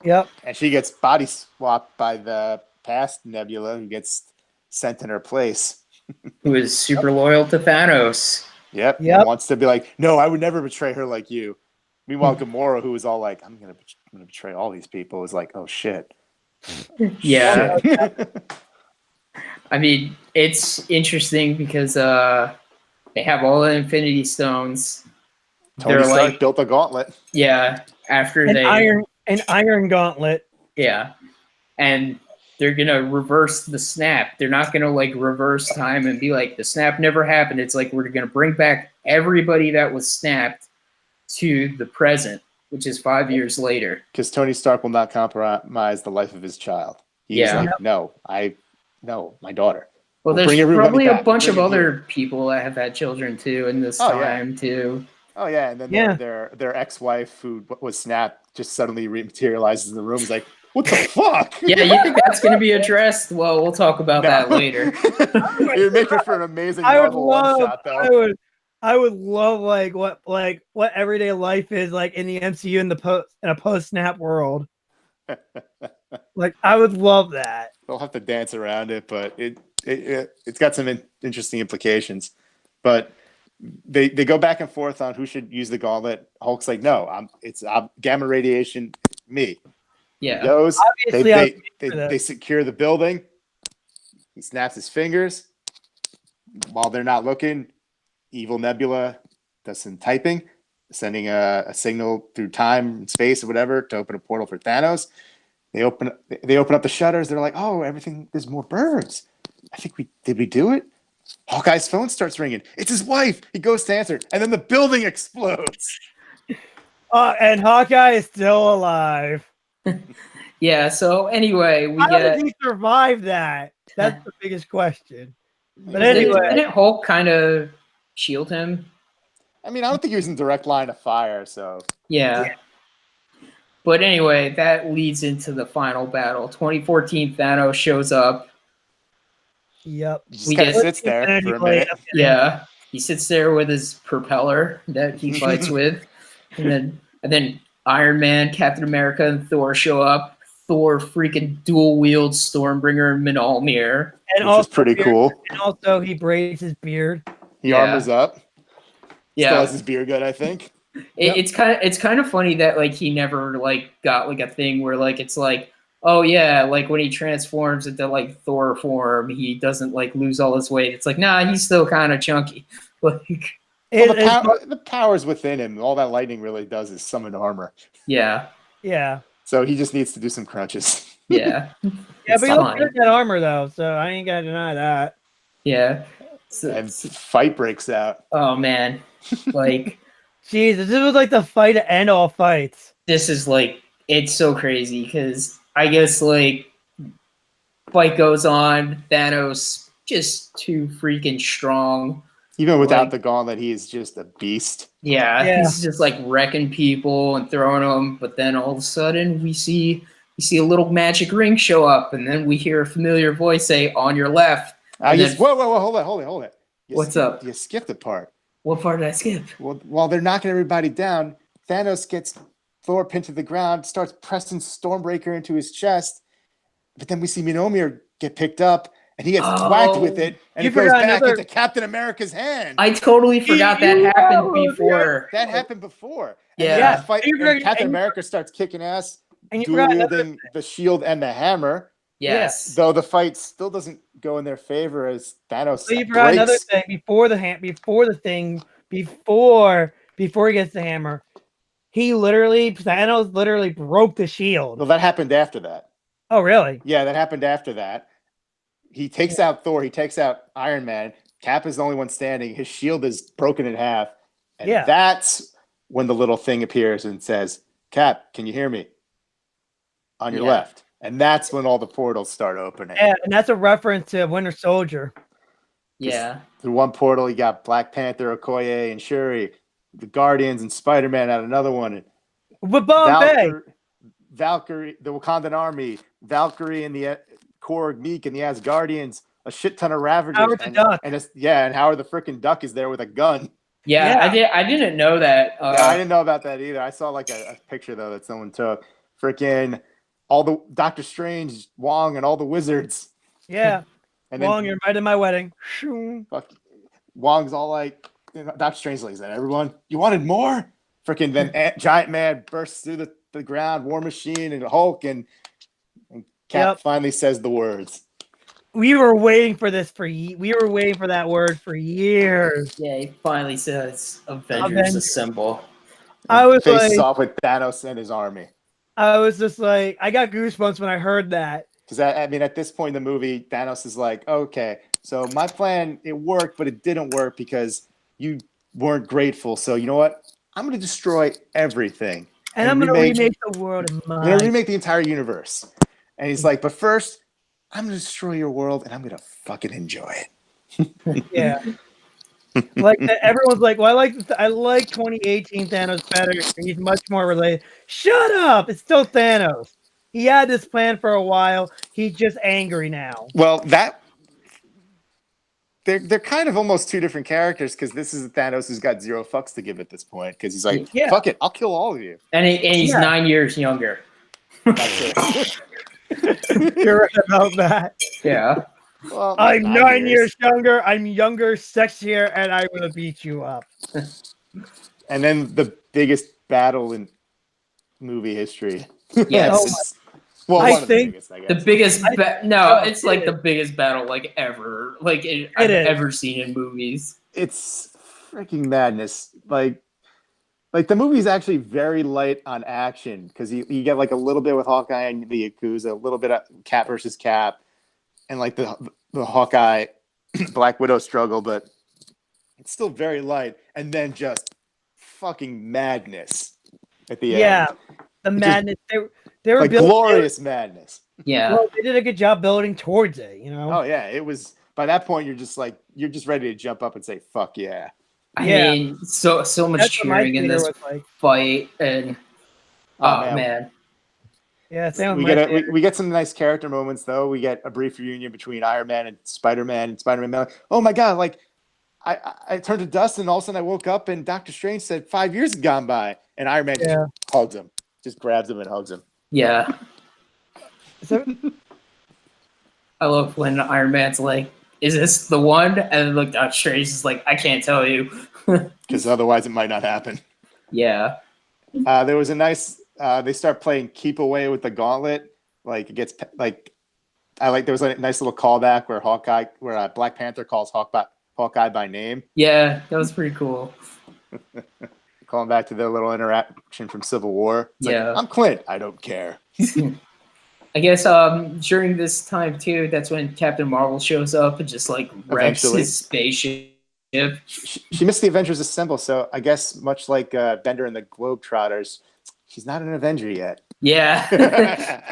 S3: Yep.
S2: And she gets body swapped by the past Nebula, who gets sent in her place.
S1: who is super loyal to Thanos.
S2: Yep.
S3: Yep.
S2: And wants to be like, no, I would never betray her like you. Meanwhile, Gamora, who was all like, I'm gonna betray all these people, is like, oh shit.
S1: Yeah. I mean, it's interesting because they have all the Infinity Stones.
S2: Tony
S1: They're
S2: Stark
S1: like,
S2: built a gauntlet.
S1: yeah, after
S3: An iron gauntlet.
S1: yeah, and they're gonna reverse the snap. They're not gonna like reverse time and be like the snap never happened. It's like we're gonna bring back everybody that was snapped to the present, which is 5 years later.
S2: Because Tony Stark will not compromise the life of his child. He's
S1: Yeah.
S2: like, no, my daughter.
S1: Well,
S2: We'll
S1: there's
S2: bring everybody
S1: probably a
S2: back.
S1: bunch of
S2: Bring it
S1: other
S2: here.
S1: people that have had children too in this
S2: Oh, yeah.
S1: time too.
S2: Oh yeah, and then
S3: Yeah.
S2: their ex-wife who was snapped just suddenly rematerializes in the room. Is like, what the fuck?
S1: Yeah, you think that's going to be addressed? Well, we'll talk about that later.
S2: You're making for an amazing
S3: I would
S2: Marvel one
S3: love.
S2: shot, though.
S3: I would love what everyday life is like in the MCU in a post snap world. Like I would love that.
S2: They'll have to dance around it, but it's got some interesting implications. But they go back and forth on who should use the gauntlet. Hulk's like, no, it's gamma radiation, me.
S1: Yeah.
S2: He goes.
S3: Obviously,
S2: They secure the building. He snaps his fingers. While they're not looking, evil Nebula does some typing, sending a signal through time and space or whatever to open a portal for Thanos. They open up the shutters. They're like, oh, everything. There's more birds. I think did we do it? Hawkeye's phone starts ringing. It's his wife. He goes to answer, and then the building explodes.
S3: And Hawkeye is still alive.
S1: Yeah. So anyway,
S3: How did he survive that? That's the biggest question. But anyway,
S1: didn't Hulk kind of shield him?
S2: I mean, I don't think he was in direct line of fire. So
S1: yeah. But anyway, that leads into the final battle. 2014 Thanos shows up.
S3: Yep.
S2: He just kind of sits there for a minute.
S1: Yeah. He sits there with his propeller that he fights with. And then Iron Man, Captain America, and Thor show up. Thor freaking dual wields Stormbringer and Mjolnir.
S3: And
S2: which is pretty cool.
S3: And also he braids his beard.
S2: He armors up.
S1: Yeah.
S2: Still has his beard good, I think.
S1: It's kind of funny that like he never like got like a thing where like it's like, oh yeah, like when he transforms into like Thor form, he doesn't like lose all his weight. It's like, nah, he's still kind of chunky. Like
S2: the power's within him. All that lightning really does is summon armor.
S1: Yeah.
S3: Yeah.
S2: So he just needs to do some crunches.
S1: Yeah.
S3: Yeah, but he looks good in that armor though, so I ain't gonna deny that.
S1: Yeah.
S2: And fight breaks out.
S1: Oh man. Like
S3: Jesus, this was like the fight to end all fights.
S1: This is like, it's so crazy because I guess like fight goes on, Thanos just too freaking strong.
S2: Even without the gauntlet, he is just a beast.
S1: Yeah, he's just like wrecking people and throwing them. But then all of a sudden we see a little magic ring show up, and then we hear a familiar voice say, "On your left."
S2: Whoa, hold it.
S1: What's up?
S2: You skipped a part.
S1: What part did I skip?
S2: Well, while they're knocking everybody down, Thanos gets Thor pinned to the ground, starts pressing Stormbreaker into his chest. But then we see Mjolnir get picked up, and he gets whacked with it, and it goes back into Captain America's hand.
S1: I totally forgot that happened before.
S2: That happened before.
S1: Yeah.
S2: And Captain America starts kicking ass, dual-wielding the shield and the hammer.
S1: Yes.
S2: Though the fight still doesn't go in their favor as Thanos
S3: So you forgot another thing before he gets the hammer. Thanos literally broke the shield.
S2: Well, that happened after that.
S3: Oh, really?
S2: Yeah, that happened after that. He takes out Thor. He takes out Iron Man. Cap is the only one standing. His shield is broken in half. And that's when the little thing appears and says, Cap, can you hear me? On your left. And that's when all the portals start opening.
S3: Yeah, and that's a reference to Winter Soldier.
S1: Yeah.
S2: Through one portal, you got Black Panther, Okoye, and Shuri. The Guardians and Spider-Man out another one.
S3: With Bombay.
S2: Valkyrie, the Wakandan army. Valkyrie and the Korg, Meek, and the Asgardians. A shit ton of Ravagers.
S3: Howard the Duck.
S2: And Howard the frickin' Duck is there with a gun.
S1: Yeah. I didn't know that.
S2: I didn't know about that either. I saw like a picture though that someone took. Frickin' all the Doctor Strange, Wong, and all the wizards.
S3: Yeah.
S2: And
S3: Wong, you're invited to my wedding.
S2: Fuck. Wong's all like, Doctor Strange lays that. Everyone, you wanted more? Frickin' then Giant Man bursts through the ground, War Machine, and Hulk, and Cap finally says the words.
S3: We were waiting for this we were waiting for that word for years.
S1: Yeah, he finally says Avengers Assemble.
S3: I was
S2: off with Thanos and his army.
S3: I was just like, I got goosebumps when I heard that.
S2: Because I mean, at this point in the movie, Thanos is like, okay, so my plan, it worked, but it didn't work because you weren't grateful. So you know what? I'm going to destroy everything.
S3: And I'm going to remake the world in
S2: I'm going to
S3: mine.
S2: remake the entire universe. And he's like, but first, I'm going to destroy your world, and I'm going to fucking enjoy it.
S3: Yeah. Like everyone's like, well, I like 2018 Thanos better. He's much more related. Shut up! It's still Thanos. He had this plan for a while. He's just angry now.
S2: Well, they're kind of almost two different characters because this is Thanos who's got zero fucks to give at this point because he's like, fuck it, I'll kill all of you.
S1: And he's 9 years younger.
S3: You're right about that.
S1: Yeah.
S2: Well,
S3: I'm 9 years younger. I'm younger, sexier, and I will beat you up.
S2: And then the biggest battle in movie history.
S1: Yes.
S2: Well,
S3: I
S2: one of
S3: think
S2: the biggest, I guess.
S1: It's like the biggest battle like ever. Like I've ever seen in movies.
S2: It's freaking madness. Like the movie's actually very light on action because you get like a little bit with Hawkeye and the Yakuza, a little bit of Cap versus Cap, and like the Hawkeye Black Widow struggle, but it's still very light. And then just fucking madness at the end.
S3: Yeah, the madness. They were
S2: like glorious madness.
S1: Yeah,
S3: well, they did a good job building towards it. You know.
S2: Oh yeah, it was. By that point, you're just ready to jump up and say "fuck yeah."
S1: I mean, so much
S3: That's
S1: cheering in this fight, and oh man.
S3: Yeah,
S2: we get some nice character moments though. We get a brief reunion between Iron Man and Spider-Man, and Spider-Man like, oh my god, like I turned to dust and all of a sudden I woke up and Doctor Strange said 5 years had gone by, and Iron Man just hugs him, just grabs him and hugs him.
S1: Yeah. I love when Iron Man's like, is this the one? And then look, Doctor Strange is like, I can't tell you.
S2: Because otherwise it might not happen.
S1: Yeah.
S2: There was a nice, they start playing keep away with the gauntlet. Like it gets like, there was a nice little callback where Black Panther calls Hawkeye by name.
S1: Yeah, that was pretty cool.
S2: Calling back to their little interaction from Civil War. It's
S1: yeah.
S2: Like, I'm Clint. I don't care.
S1: I guess during this time too, that's when Captain Marvel shows up and just like wrecks his spaceship.
S2: She missed the Avengers Assemble, so I guess much like Bender and the Globetrotters, she's not an Avenger yet.
S1: Yeah.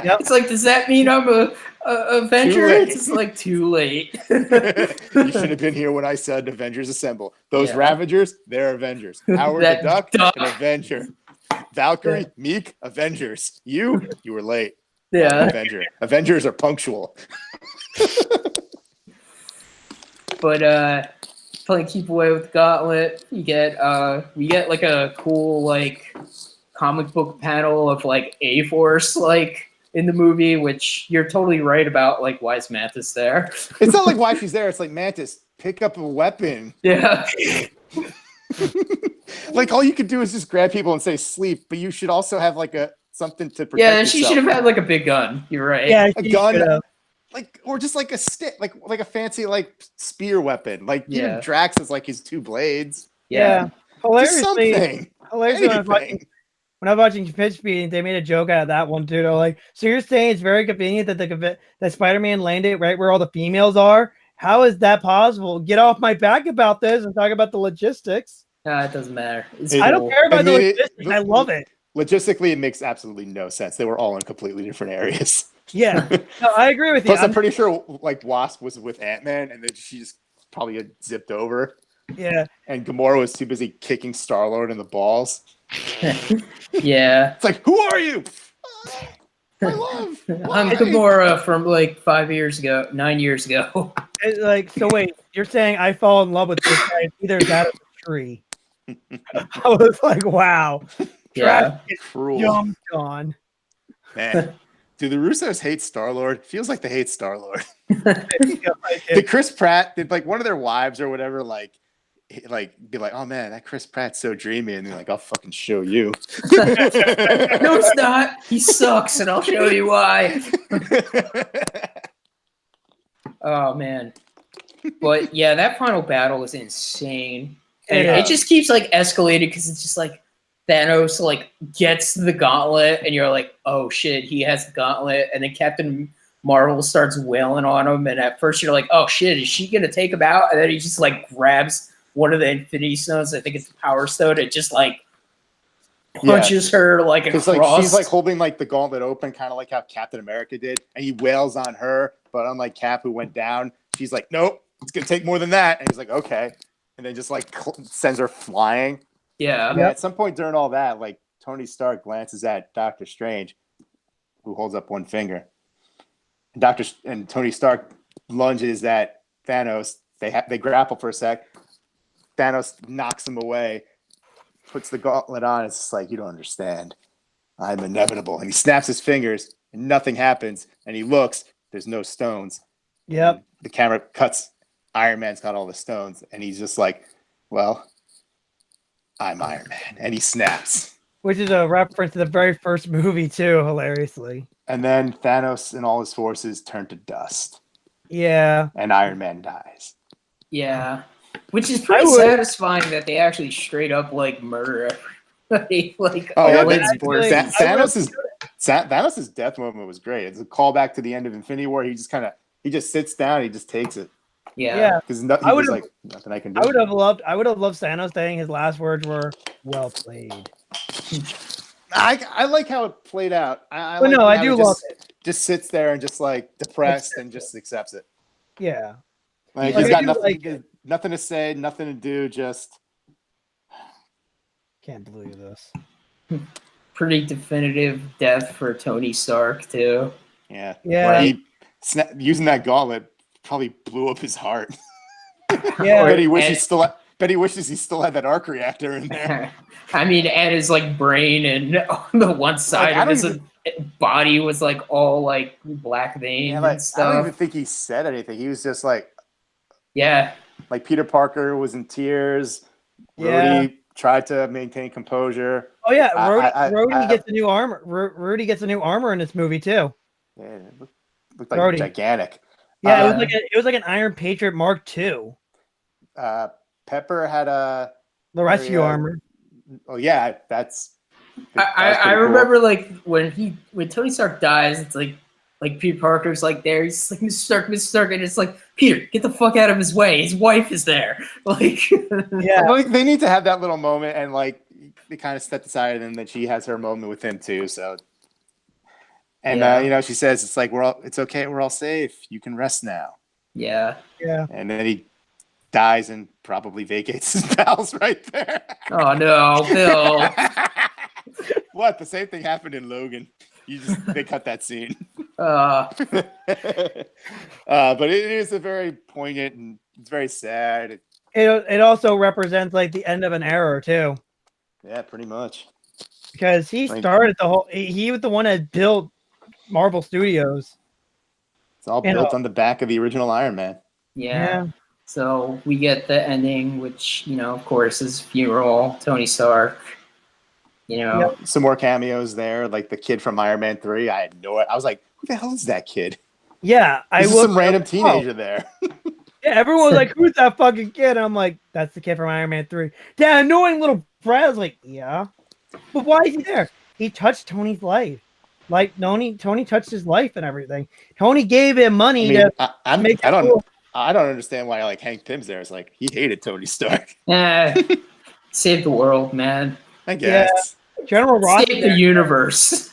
S1: Yep. It's like, does that mean I'm a Avenger? It's like too late.
S2: You should have been here when I said Avengers Assemble. Those Ravagers, they're Avengers. Howard the Duck, an Avenger. Valkyrie, Meek, Avengers. You were late.
S1: Yeah.
S2: Avengers are punctual.
S1: But playing keep away with the gauntlet, we get like a cool like comic book panel of like A-Force like in the movie, which you're totally right about. Like, why is Mantis there?
S2: It's not like why she's there. It's like, Mantis, pick up a weapon.
S1: Yeah.
S2: Like all you could do is just grab people and say sleep, but you should also have like something to protect yourself.
S1: She should have had like a big gun. You're right.
S3: Yeah,
S2: a gun, like, or just like a stick, like a fancy like spear weapon. Like even Drax has like his two blades.
S3: Yeah.
S2: Hilariously,
S3: when I was watching Pitch Meeting, they made a joke out of that one too. They're like, "So you're saying it's very convenient that Spider-Man landed right where all the females are? How is that possible? Get off my back about this and talk about the logistics."
S1: It doesn't matter.
S3: I don't care about the logistics. I love it.
S2: Logistically, it makes absolutely no sense. They were all in completely different areas.
S3: Yeah, no, I agree with you.
S2: Plus, I'm pretty sure like Wasp was with Ant-Man, and then she just probably had zipped over.
S3: Yeah,
S2: and Gamora was too busy kicking Star-Lord in the balls.
S1: Yeah,
S2: it's like, who are you? My love.
S1: I'm Gamora from like 9 years ago.
S3: Like, so wait, you're saying I fall in love with this guy? Either that or the tree. I was like, wow.
S1: Yeah,
S2: cruel.
S3: Jumped on.
S2: Man, do the Russos hate Star-Lord? Feels like they hate Star-Lord. Did Chris Pratt, did like one of their wives or whatever, like be like, oh man, that Chris Pratt's so dreamy, and they're like, I'll fucking show you.
S1: No, it's not. He sucks, and I'll show you why. Oh man, but yeah, that final battle is insane, and it just keeps like escalating because it's just like Thanos like gets the gauntlet, and you're like, oh shit, he has the gauntlet, and then Captain Marvel starts wailing on him, and at first you're like, "Oh shit, is she gonna take him out?" And then he just like grabs one of the Infinity Stones. I think it's the Power Stone. It just like punches her like across.
S2: Because like she's like holding like the gauntlet open, kind of like how Captain America did, and he wails on her. But unlike Cap, who went down, she's like, "Nope, it's gonna take more than that." And he's like, "Okay," and then just like sends her flying.
S1: Yeah.
S2: And at some point during all that, like Tony Stark glances at Doctor Strange, who holds up one finger. And Tony Stark lunges at Thanos. They grapple for a sec. Thanos knocks him away, puts the gauntlet on. It's just like, you don't understand. I'm inevitable. And he snaps his fingers, and nothing happens. And he looks. There's no stones.
S3: Yep.
S2: And the camera cuts. Iron Man's got all the stones, and he's just like, well, I'm Iron Man. And he snaps.
S3: Which is a reference to the very first movie, too, hilariously.
S2: And then Thanos and all his forces turn to dust.
S3: Yeah.
S2: And Iron Man dies.
S1: Yeah. Which is pretty satisfying that they actually straight up like murder everybody. Like,
S2: Thanos's death moment was great. It's a callback to the end of Infinity War. He just sits down, he just takes it.
S1: Yeah.
S2: Because nothing I can do.
S3: I would have loved Thanos saying his last words were, "Well played."
S2: I like how it played out. I
S3: do love it.
S2: Just sits there and just like depressed and just accepts it.
S3: Yeah.
S2: Like he's got nothing to say, nothing to do, just
S3: can't believe this.
S1: Pretty definitive death for Tony Stark too.
S2: Yeah.
S3: Yeah.
S2: Using that gauntlet probably blew up his heart.
S3: Yeah.
S2: Bet he wishes he still had that arc reactor in there.
S1: I mean, and his like brain and on the one side of his body was like all like black veins and stuff.
S2: I don't even think he said anything. He was just like,
S1: yeah,
S2: like Peter Parker was in tears.
S3: Yeah.
S2: Rhodey tried to maintain composure.
S3: Oh yeah, Rhodey gets a new armor. Rhodey gets a new armor in this movie too.
S2: Yeah, it looked like gigantic.
S3: Yeah, it was like an Iron Patriot Mark II.
S2: Pepper had
S3: the rescue armor.
S2: Oh yeah, that's.
S1: I remember cool. Like when Tony Stark dies, it's like Peter Parker's like there. He's like Mr. Stark, and it's like Peter, get the fuck out of his way. His wife is there. Like
S3: yeah,
S2: like they need to have that little moment, and like they kind of stepped aside, and then she has her moment with him too. So, and she says it's like it's okay, we're all safe. You can rest now.
S1: Yeah.
S3: Yeah.
S2: And then he dies and probably vacates his bowels right there.
S1: Oh no, Bill.
S2: What? The same thing happened in Logan. They cut that scene.
S1: But
S2: it is a very poignant and it's very sad.
S3: It also represents like the end of an era too.
S2: Yeah, pretty much.
S3: Because he started he was the one that built Marvel Studios.
S2: It's all built on the back of the original Iron Man.
S1: Yeah. So we get the ending, which, of course, is funeral, Tony Stark.
S2: Some more cameos there, like the kid from Iron Man 3. I had no idea. I was like, who the hell is that kid?
S3: Yeah,
S2: some random teenager there.
S3: Yeah, everyone was like, who's that fucking kid? And I'm like, that's the kid from Iron Man 3. That annoying little brat. I was like, yeah. But why is he there? He touched Tony's life. Like, Tony touched his life and everything. Tony gave him money
S2: I don't understand why like Hank Pym's there. It's like he hated Tony Stark.
S1: Save the world, man.
S2: I guess.
S3: Yeah. General Ross.
S1: Save the universe.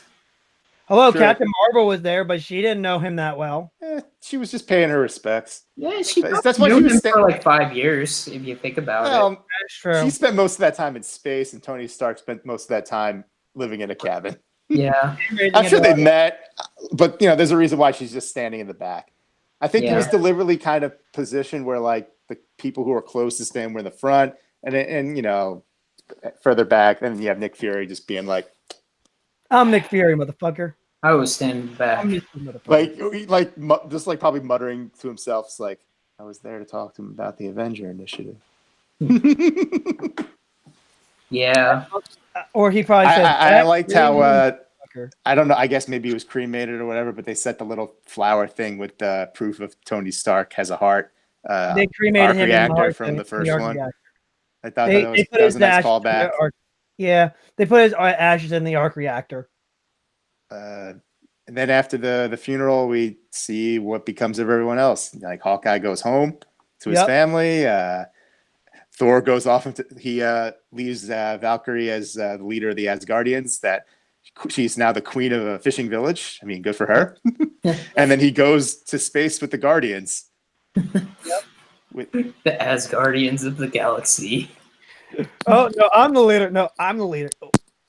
S3: Hello, sure. Captain Marvel was there, but she didn't know him that well.
S2: She was just paying her respects.
S1: Yeah,
S2: that's why she was
S1: for like 5 years, if you think about it.
S3: That's true.
S2: She spent most of that time in space, and Tony Stark spent most of that time living in a cabin.
S1: Yeah.
S2: I'm sure they met, but there's a reason why she's just standing in the back. I think it was deliberately kind of positioned where like the people who are closest to him were in the front, and further back, then you have Nick Fury just being like,
S3: "I'm Nick Fury, motherfucker."
S1: I was standing back,
S2: just probably muttering to himself, "It's like I was there to talk to him about the Avenger Initiative."
S1: Yeah,
S3: or he probably said,
S2: I liked how I don't know. I guess maybe he was cremated or whatever, but they set the little flower thing with the proof of Tony Stark has a heart.
S3: They cremated him
S2: reactor from the first one.
S3: Reactor.
S2: I thought that was a nice callback.
S3: Yeah, they put his ashes in the arc reactor.
S2: And And then after the funeral, we see what becomes of everyone else. Like Hawkeye goes home to his family. Thor goes off into he leaves Valkyrie as the leader of the Asgardians. That she's now the queen of a fishing village. I mean, good for her. And then he goes to space with the Guardians. With
S1: The Asgardians of the galaxy.
S3: Oh no, I'm the leader. No, I'm the leader.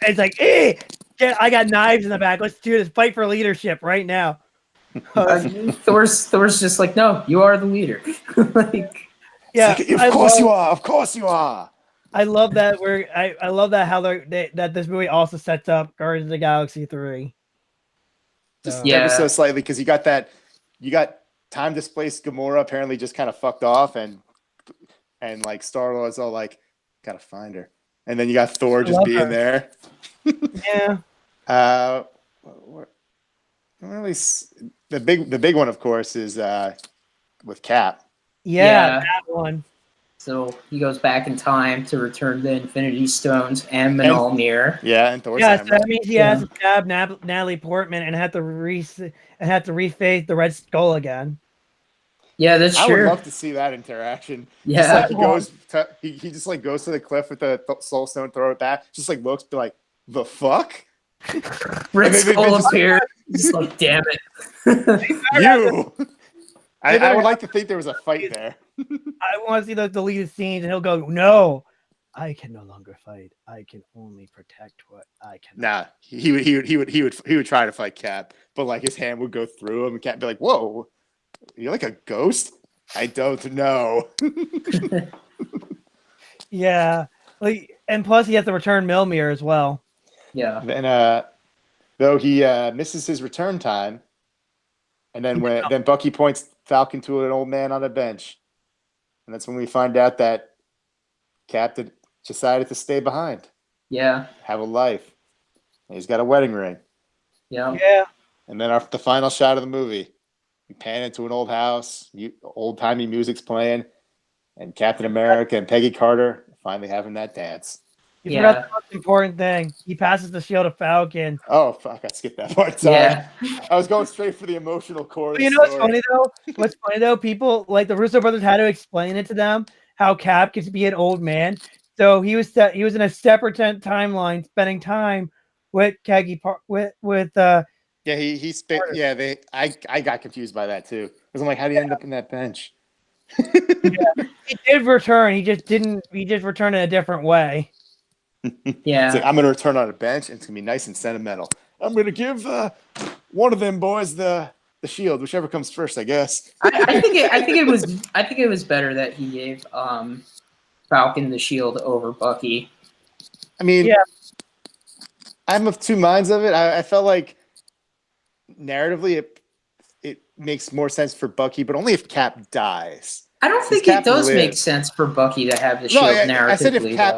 S3: It's like, I got knives in the back. Let's do this. Fight for leadership right now.
S1: Thor's just like, no, you are the leader. Like,
S3: yeah,
S2: of course you are. Of course you are.
S3: I love that. I love that how that this movie also sets up Guardians of the Galaxy 3.
S2: Just
S1: Yeah.
S2: ever so slightly, because you got time displaced Gamora apparently just kind of fucked off, and like Star-Lord's all like, gotta find her, and then you got Thor just being there.
S3: Yeah.
S2: Really, the big one, of course, is with Cap.
S3: Yeah, that one.
S1: So he goes back in time to return the Infinity Stones and Mjolnir.
S2: And Thor's
S3: so
S2: hammer.
S3: that means he has to stab Natalie Portman and have to reface the Red Skull again.
S1: Yeah, that's true.
S2: I would love to see that interaction.
S1: Yeah,
S2: just like he goes, he just like goes to the cliff with the Soul Stone, throw it back, just like looks, be like, the fuck.
S1: Red Skull appeared. Just like, damn it.
S2: You. I would like to think there was a fight there.
S3: I want to see those deleted scenes, and he'll go, "No, I can no longer fight. I can only protect what I can."
S2: Nah, he would try to fight Cap, but like his hand would go through him, and Cap would be like, "Whoa, you're like a ghost." I don't know.
S3: Yeah, like, and plus he has to return Mjolnir as well.
S1: Yeah.
S2: Then, though he misses his return time, and then Bucky points Falcon to an old man on a bench, and that's when we find out that Captain decided to stay behind.
S1: Yeah.
S2: Have a life. And he's got a wedding ring.
S1: Yeah.
S3: Yeah.
S2: And then the final shot of the movie, we pan into an old house, old timey music's playing, and Captain America and Peggy Carter finally having that dance.
S3: You forgot the most important thing. He passes the shield to Falcon.
S2: Oh fuck! I skipped that part. Sorry.
S1: Yeah.
S2: I was going straight for the emotional core.
S3: You know what's funny though? What's funny though? People like the Russo brothers had to explain it to them how Cap gets to be an old man. So he was in a separate timeline, spending time with Peggy
S2: he spent. Yeah, I got confused by that too. Because I'm like, how do you end up in that bench?
S3: He did return. He just didn't. He just returned in a different way.
S1: Yeah.
S2: It's like, I'm going to return on a bench, and it's going to be nice and sentimental. I'm going to give one of them boys the shield, whichever comes first, I guess.
S1: I think it was better that he gave Falcon the shield over Bucky.
S2: I mean, I'm of two minds of it. I felt like narratively it makes more sense for Bucky, but only if Cap dies.
S1: I don't think it does make sense for Bucky to have the shield narratively.
S2: I said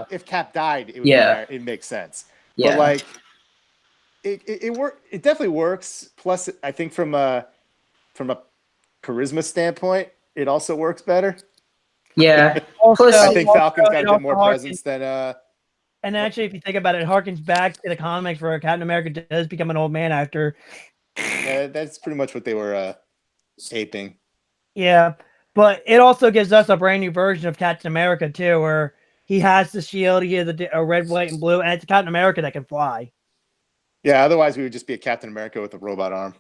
S2: if Cap died, it makes sense.
S1: Yeah.
S2: But like it definitely works. Plus, I think from a charisma standpoint, it also works better.
S1: Yeah.
S3: Plus,
S2: I think Falcon's got a bit more presence than
S3: And actually, if you think about it, harkens back to the comics where Captain America does become an old man after.
S2: That's pretty much what they were aping.
S3: Yeah. But it also gives us a brand new version of Captain America too, where he has the shield, he has a red, white, and blue, and it's Captain America that can fly.
S2: Yeah, otherwise we would just be a Captain America with a robot arm.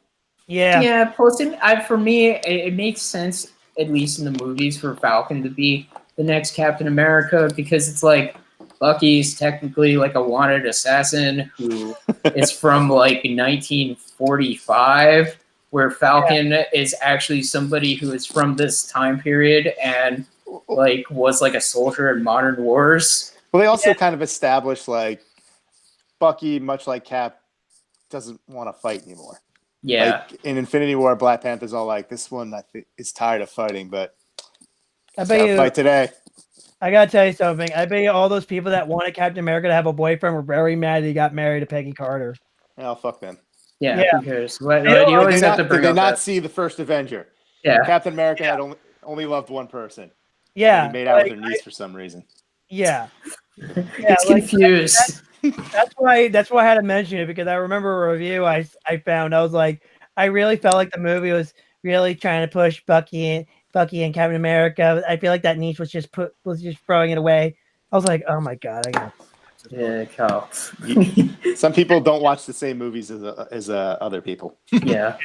S3: Yeah.
S1: Yeah, plus for me, it makes sense, at least in the movies, for Falcon to be the next Captain America, because it's like Bucky's technically like a wanted assassin who is from like 1945. Where Falcon is actually somebody who is from this time period and like was like a soldier in modern wars.
S2: Well, they also kind of established like Bucky, much like Cap, doesn't want to fight anymore.
S1: Yeah.
S2: Like in Infinity War, Black Panther's all like, this one I think is tired of fighting, but
S3: I bet you
S2: fight today.
S3: I gotta tell you something. I bet you all those people that wanted Captain America to have a boyfriend were very mad that he got married to Peggy Carter.
S2: Oh, fuck them.
S1: Yeah,
S3: Yeah.
S1: Because you always have to bring
S2: Did they
S1: up
S2: not
S1: that.
S2: see the first Avenger?
S1: Yeah.
S2: Captain America had only loved one person.
S3: Yeah.
S2: And he made out with her niece for some reason.
S3: Yeah.
S1: It's confused.
S3: That's why I had to mention it, because I remember a review I found. I was like, I really felt like the movie was really trying to push Bucky and Captain America. I feel like that niche was just throwing it away. I was like, oh my god, I got
S1: Yeah, Kyle.
S2: Some people don't watch the same movies as other people.
S1: Yeah.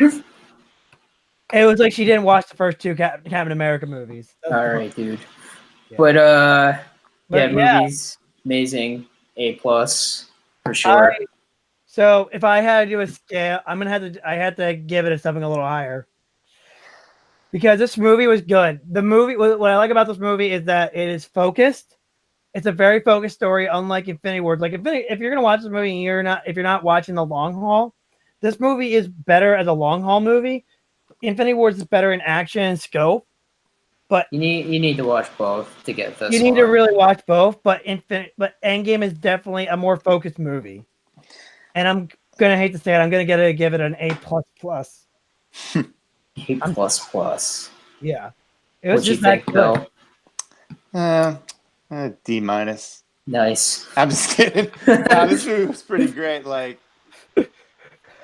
S3: It was like she didn't watch the first two Captain America movies.
S1: All right, dude.
S3: Yeah.
S1: But
S3: But
S1: movies amazing, A+ for sure.
S3: So if I had to do a scale, I had to give it something a little higher. Because this movie was good. The movie, what I like about this movie is that it is focused. It's a very focused story, unlike Infinity Wars. Like if you're gonna watch this movie and if you're not watching the long haul, this movie is better as a long haul movie. Infinity Wars is better in action and scope, but
S1: You need to watch both to get this.
S3: you need to
S1: one.
S3: really watch both. But Endgame is definitely a more focused movie, and I'm gonna hate to say it, I'm gonna give it an A++.
S1: A++.
S3: Yeah, it was
S1: What you
S3: just that
S1: think,
S3: good.
S2: Bill? D-.
S1: Nice.
S2: I'm just kidding. Nah, this movie was pretty great. Like,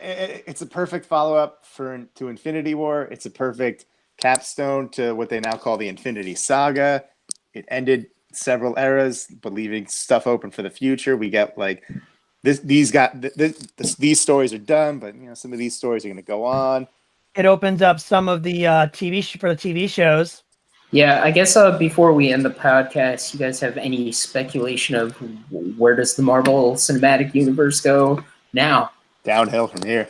S2: it's a perfect follow-up to Infinity War. It's a perfect capstone to what they now call the Infinity Saga. It ended several eras, but leaving stuff open for the future. We get like these stories are done, but some of these stories are going to go on.
S3: It opens up some of the TV shows.
S1: Yeah, I guess before we end the podcast, you guys have any speculation of where does the Marvel Cinematic Universe go now?
S2: Downhill from here.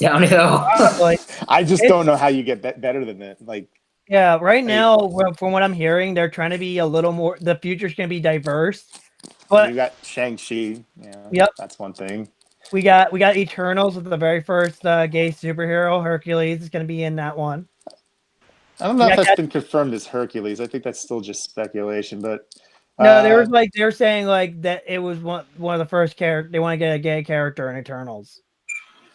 S1: Downhill.
S3: Like,
S2: I just don't know how you get better than that. Like,
S3: yeah, right now, from what I'm hearing, they're trying to be a little more. The future's going to be diverse. But
S2: you got Shang-Chi.
S3: Yep.
S2: That's one thing.
S3: We got Eternals with the very first gay superhero, Hercules, is going to be in that one.
S2: I don't know if that's been confirmed as Hercules. I think that's still just speculation. But
S3: no, they were saying like that it was one of the first character. They want to get a gay character in Eternals.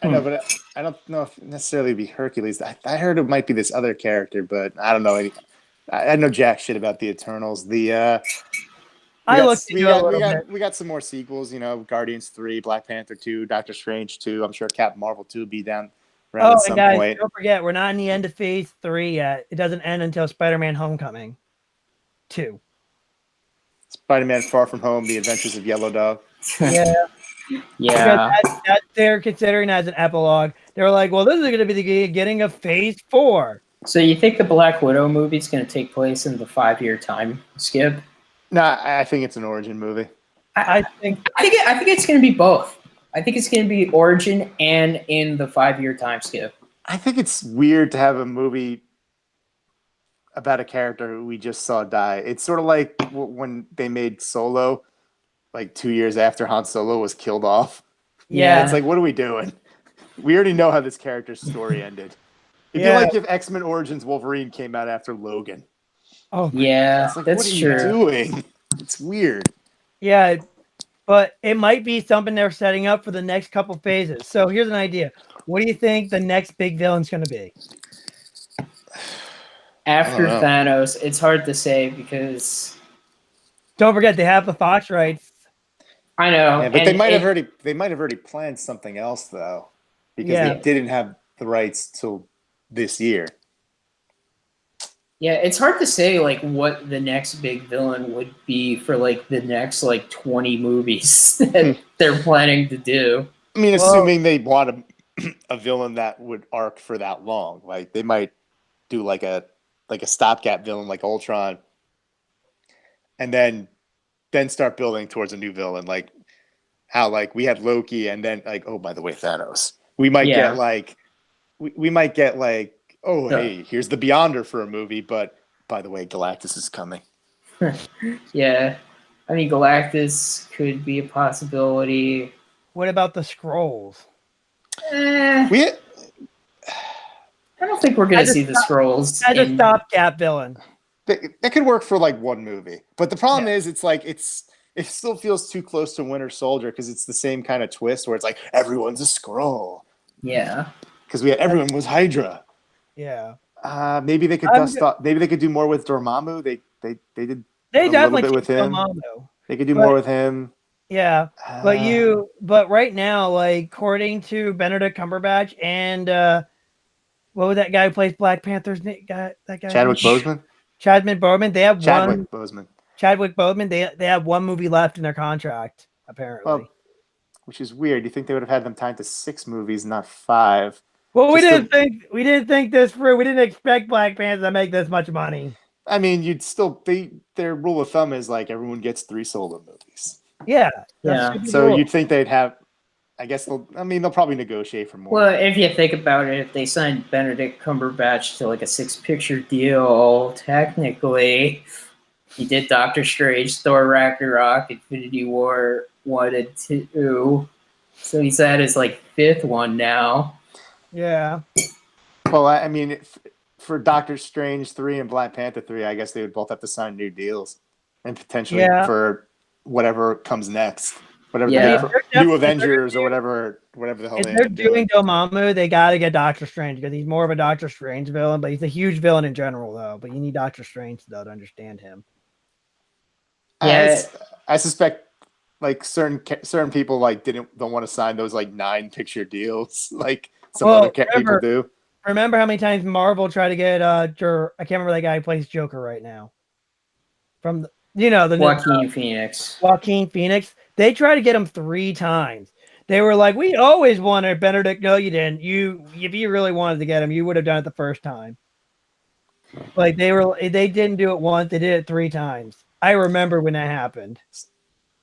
S2: I know, but I don't know if necessarily be Hercules. I heard it might be this other character, but I don't know. I know jack shit about the Eternals. We got some more sequels. Guardians 3, Black Panther 2, Doctor Strange 2. I'm sure Captain Marvel 2 will be down around at some point.
S3: Don't forget, we're not in the end of Phase 3 yet. It doesn't end until Spider-Man: Homecoming 2.
S2: Spider-Man: Far From Home, The Adventures of Yellow Dog.
S3: Yeah.
S1: Yeah.
S3: That they're considering as an epilogue. They're like, well, this is going to be the beginning of Phase 4.
S1: So you think the Black Widow movie is going to take place in the 5-year time skip?
S2: No, I think it's an origin movie.
S3: I think
S1: it's going to be both. I think it's going to be origin and in the 5-year time skip.
S2: I think it's weird to have a movie about a character who we just saw die. It's sort of like when they made Solo, like 2 years after Han Solo was killed off.
S3: Yeah.
S2: It's like, what are we doing? We already know how this character's story ended. It'd be like if X-Men Origins Wolverine came out after Logan.
S3: Oh,
S1: yeah,
S2: like,
S1: that's true.
S2: What are you doing? It's weird.
S3: Yeah, but it might be something they're setting up for the next couple phases. So here's an idea. What do you think the next big villain's going to be?
S1: After Thanos, it's hard to say because
S3: don't forget they have the Fox rights.
S1: I know,
S2: yeah, but they might have already planned something else though, because they didn't have the rights till this year.
S1: Yeah, it's hard to say like what the next big villain would be for like the next like 20 movies that they're planning to do.
S2: I mean, assuming they want a villain that would arc for that long, like they might do like a stopgap villain like Ultron, and then start building towards a new villain, like how like we had Loki, and then like, oh, by the way, Thanos. We might get like we might get like, oh, hey, here's the Beyonder for a movie, but by the way, Galactus is coming.
S1: Yeah, I mean Galactus could be a possibility.
S3: What about the Skrulls?
S1: I don't think we're going to see the Skrulls
S3: as a stopgap villain.
S2: That could work for like one movie, but the problem is, it's like it still feels too close to Winter Soldier because it's the same kind of twist where it's like everyone's a Skrull.
S1: Yeah,
S2: because everyone was Hydra.
S3: Yeah.
S2: Maybe they could dust off. Maybe they could do more with Dormammu. They did. They
S3: definitely
S2: bit with him.
S3: Dormammu.
S2: They could do more with him.
S3: Yeah, but right now, like according to Benedict Cumberbatch and what was that guy who plays Black Panther's name? That guy.
S2: Chadwick Boseman.
S3: Chadwick Boseman. They have
S2: Chadwick Boseman.
S3: Chadwick Boseman. They have one movie left in their contract, apparently.
S2: Well, which is weird. You think they would have had them tied to 6 movies, not 5?
S3: Well, we didn't think this through. We didn't expect Black Panther to make this much money.
S2: I mean, you'd still their rule of thumb is like everyone gets 3 solo movies.
S3: Yeah.
S2: So you'd think they'd have. I guess they'll probably negotiate for more.
S1: Well, if you think about it, if they signed Benedict Cumberbatch to like a 6-picture deal, technically, he did Doctor Strange, Thor Ragnarok, Infinity War 1 and 2. So he's at his like 5th one now.
S3: Yeah.
S2: Well, I mean, for Doctor Strange 3 and Black Panther 3, I guess they would both have to sign new deals, and potentially for whatever comes next, whatever new Avengers or whatever the hell
S3: if
S2: they
S3: they're
S2: end up doing.
S3: Dormammu, they got to get Doctor Strange because he's more of a Doctor Strange villain, but he's a huge villain in general, though. But you need Doctor Strange though to understand him.
S1: Yeah,
S2: I suspect like certain people like don't want to sign those like 9-picture deals like some other people do.
S3: Remember how many times Marvel tried to get I can't remember that guy who plays Joker right now. From the
S1: Joaquin Phoenix.
S3: Joaquin Phoenix. They tried to get him 3 times. They were like, "We always wanted Benedict." No, you didn't. If you really wanted to get him, you would have done it the first time. Like they didn't do it once. They did it 3 times. I remember when that happened.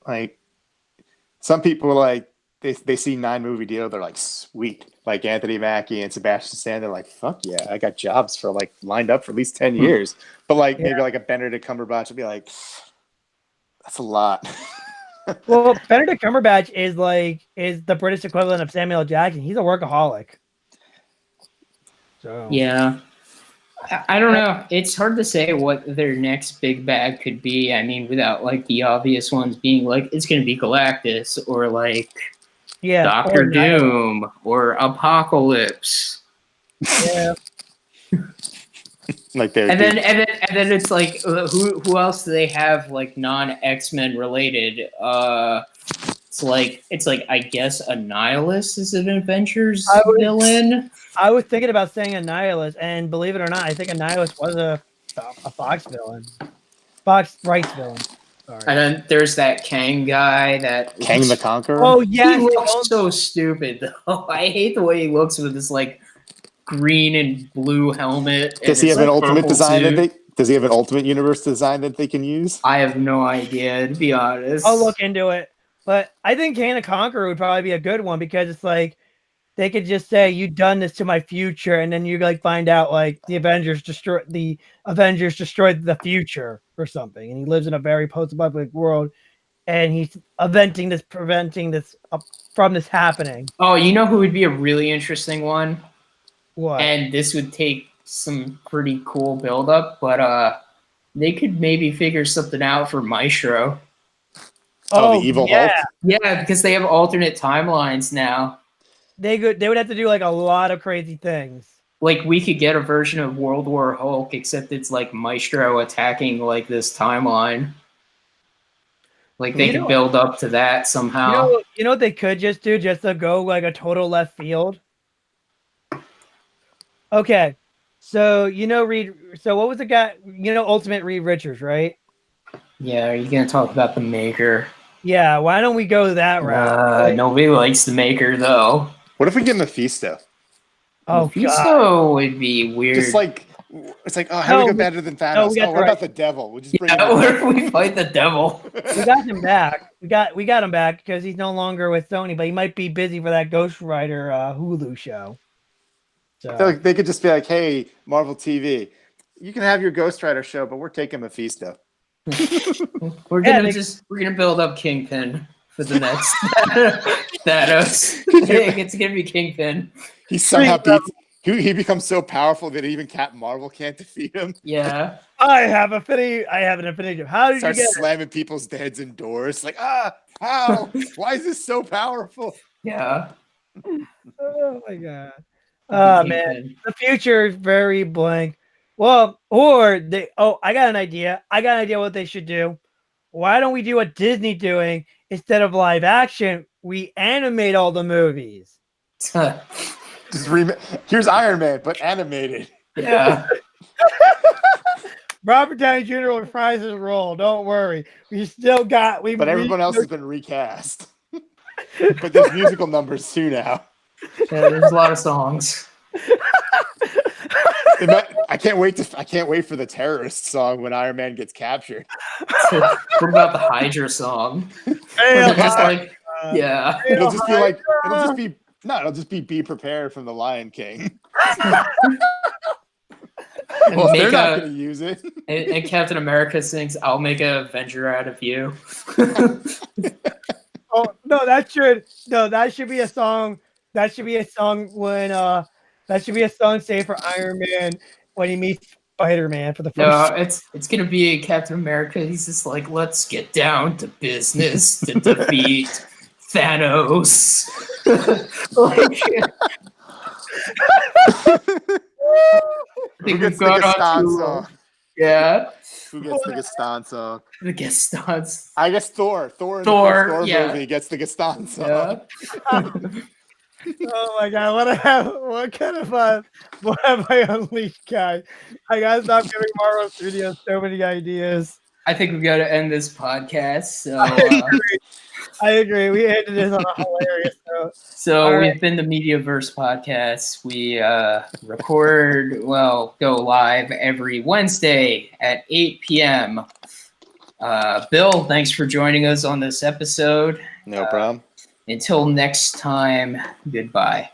S2: Like some people like they see 9-movie deal, they're like, sweet. Like Anthony Mackie and Sebastian Stan, they're like, fuck yeah, I got jobs for like lined up for at least 10 years. But like maybe like a Benedict Cumberbatch would be like, that's a lot.
S3: Well, Benedict Cumberbatch is the British equivalent of Samuel L. Jackson. He's a workaholic. So
S1: yeah. I don't know. It's hard to say what their next big bag could be. I mean, without like the obvious ones being like it's going to be Galactus or like Doctor Doom or Apocalypse.
S3: Yeah.
S2: Like
S1: and then it's like who else do they have like non-X-Men related? It's like I guess Annihilus is an Avengers villain.
S3: I was thinking about saying Annihilus, and believe it or not, I think Annihilus was a Fox villain. Fox Rights villain. Sorry.
S1: And then there's that Kang guy
S2: Kang the Conqueror.
S3: Oh yeah,
S1: he looks so stupid though. I hate the way he looks with this like green and blue helmet.
S2: Does he have an ultimate design Does he have an ultimate universe design that they can use?
S1: I have no idea, to be honest.
S3: I'll look into it. But I think Kang the Conqueror would probably be a good one because it's like they could just say you've done this to my future, and then you like find out like the Avengers destroyed the future or something, and he lives in a very post-apocalyptic world, and he's preventing this from this happening.
S1: Oh, you know who would be a really interesting one?
S3: What?
S1: And this would take some pretty cool build-up, but they could maybe figure something out for Maestro.
S2: Oh, the evil Hulk?
S1: Yeah, because they have alternate timelines now.
S3: They would have to do like a lot of crazy things.
S1: Like we could get a version of World War Hulk, except it's like Maestro attacking like this timeline. Like they could build up to that somehow.
S3: You know what they could just do just to go like a total left field? Okay. So what was the guy, Ultimate Reed Richards, right?
S1: Yeah, are you gonna talk about the Maker?
S3: Yeah, why don't we go that route?
S1: Nobody likes the Maker though.
S2: What if we get Mephisto?
S3: Oh,
S1: Mephisto would be weird.
S2: Just like it's like, how do we go better than Thanos? What about the devil? We'll just bring him
S1: what if we fight the devil?
S3: We got him back. We got him back because he's no longer with Sony, but he might be busy for that Ghost Rider Hulu show. So
S2: they could just be like, hey, Marvel TV, you can have your Ghost Rider show, but we're taking Mephisto.
S1: We're gonna build up Kingpin for the next Thanos. It's gonna be Kingpin.
S2: He somehow beats. He becomes so powerful that even Captain Marvel can't defeat him.
S1: Yeah.
S3: I have an affinity. How did you get
S2: slamming people's heads in doors? Like, how? Why is this so powerful?
S1: Yeah.
S3: Oh my god. Oh man, the future is very blank. Well, I got an idea. What they should do. Why don't we do what Disney doing instead of live action? We animate all the movies.
S2: Here's Iron Man, but animated.
S1: Yeah.
S3: Robert Downey Jr. will reprise his role. Don't worry.
S2: But everyone else has been recast. But there's musical numbers too now.
S1: Yeah, there's a lot of songs.
S2: I can't wait for the terrorist song when Iron Man gets captured.
S1: What about the Hydra song? Where they're just like, yeah.
S2: It'll just be prepared from the Lion King.
S1: And
S2: Well, they're not going to use it.
S1: And Captain America sings, "I'll make an Avenger out of you."
S3: Oh no, that should be a song. That should be a song say for Iron Man when he meets Spider-Man for the first time.
S1: No, it's gonna be Captain America. He's just like, let's get down to business to defeat Thanos.
S2: Who gets the Gaston song?
S1: Yeah.
S2: Who gets the Gaston song?
S1: The Gastons.
S2: I guess Thor. Thor
S1: yeah.
S2: movie gets the Gaston song.
S3: Yeah. Oh my god! What have I unleashed, guy? I gotta stop giving Marvel Studios so many ideas.
S1: I think we've got to end this podcast. So
S3: I agree. We ended this on a hilarious note.
S1: So we've been the Mediaverse podcast. We go live every Wednesday at 8 p.m. Bill, thanks for joining us on this episode.
S2: No problem.
S1: Until next time, goodbye.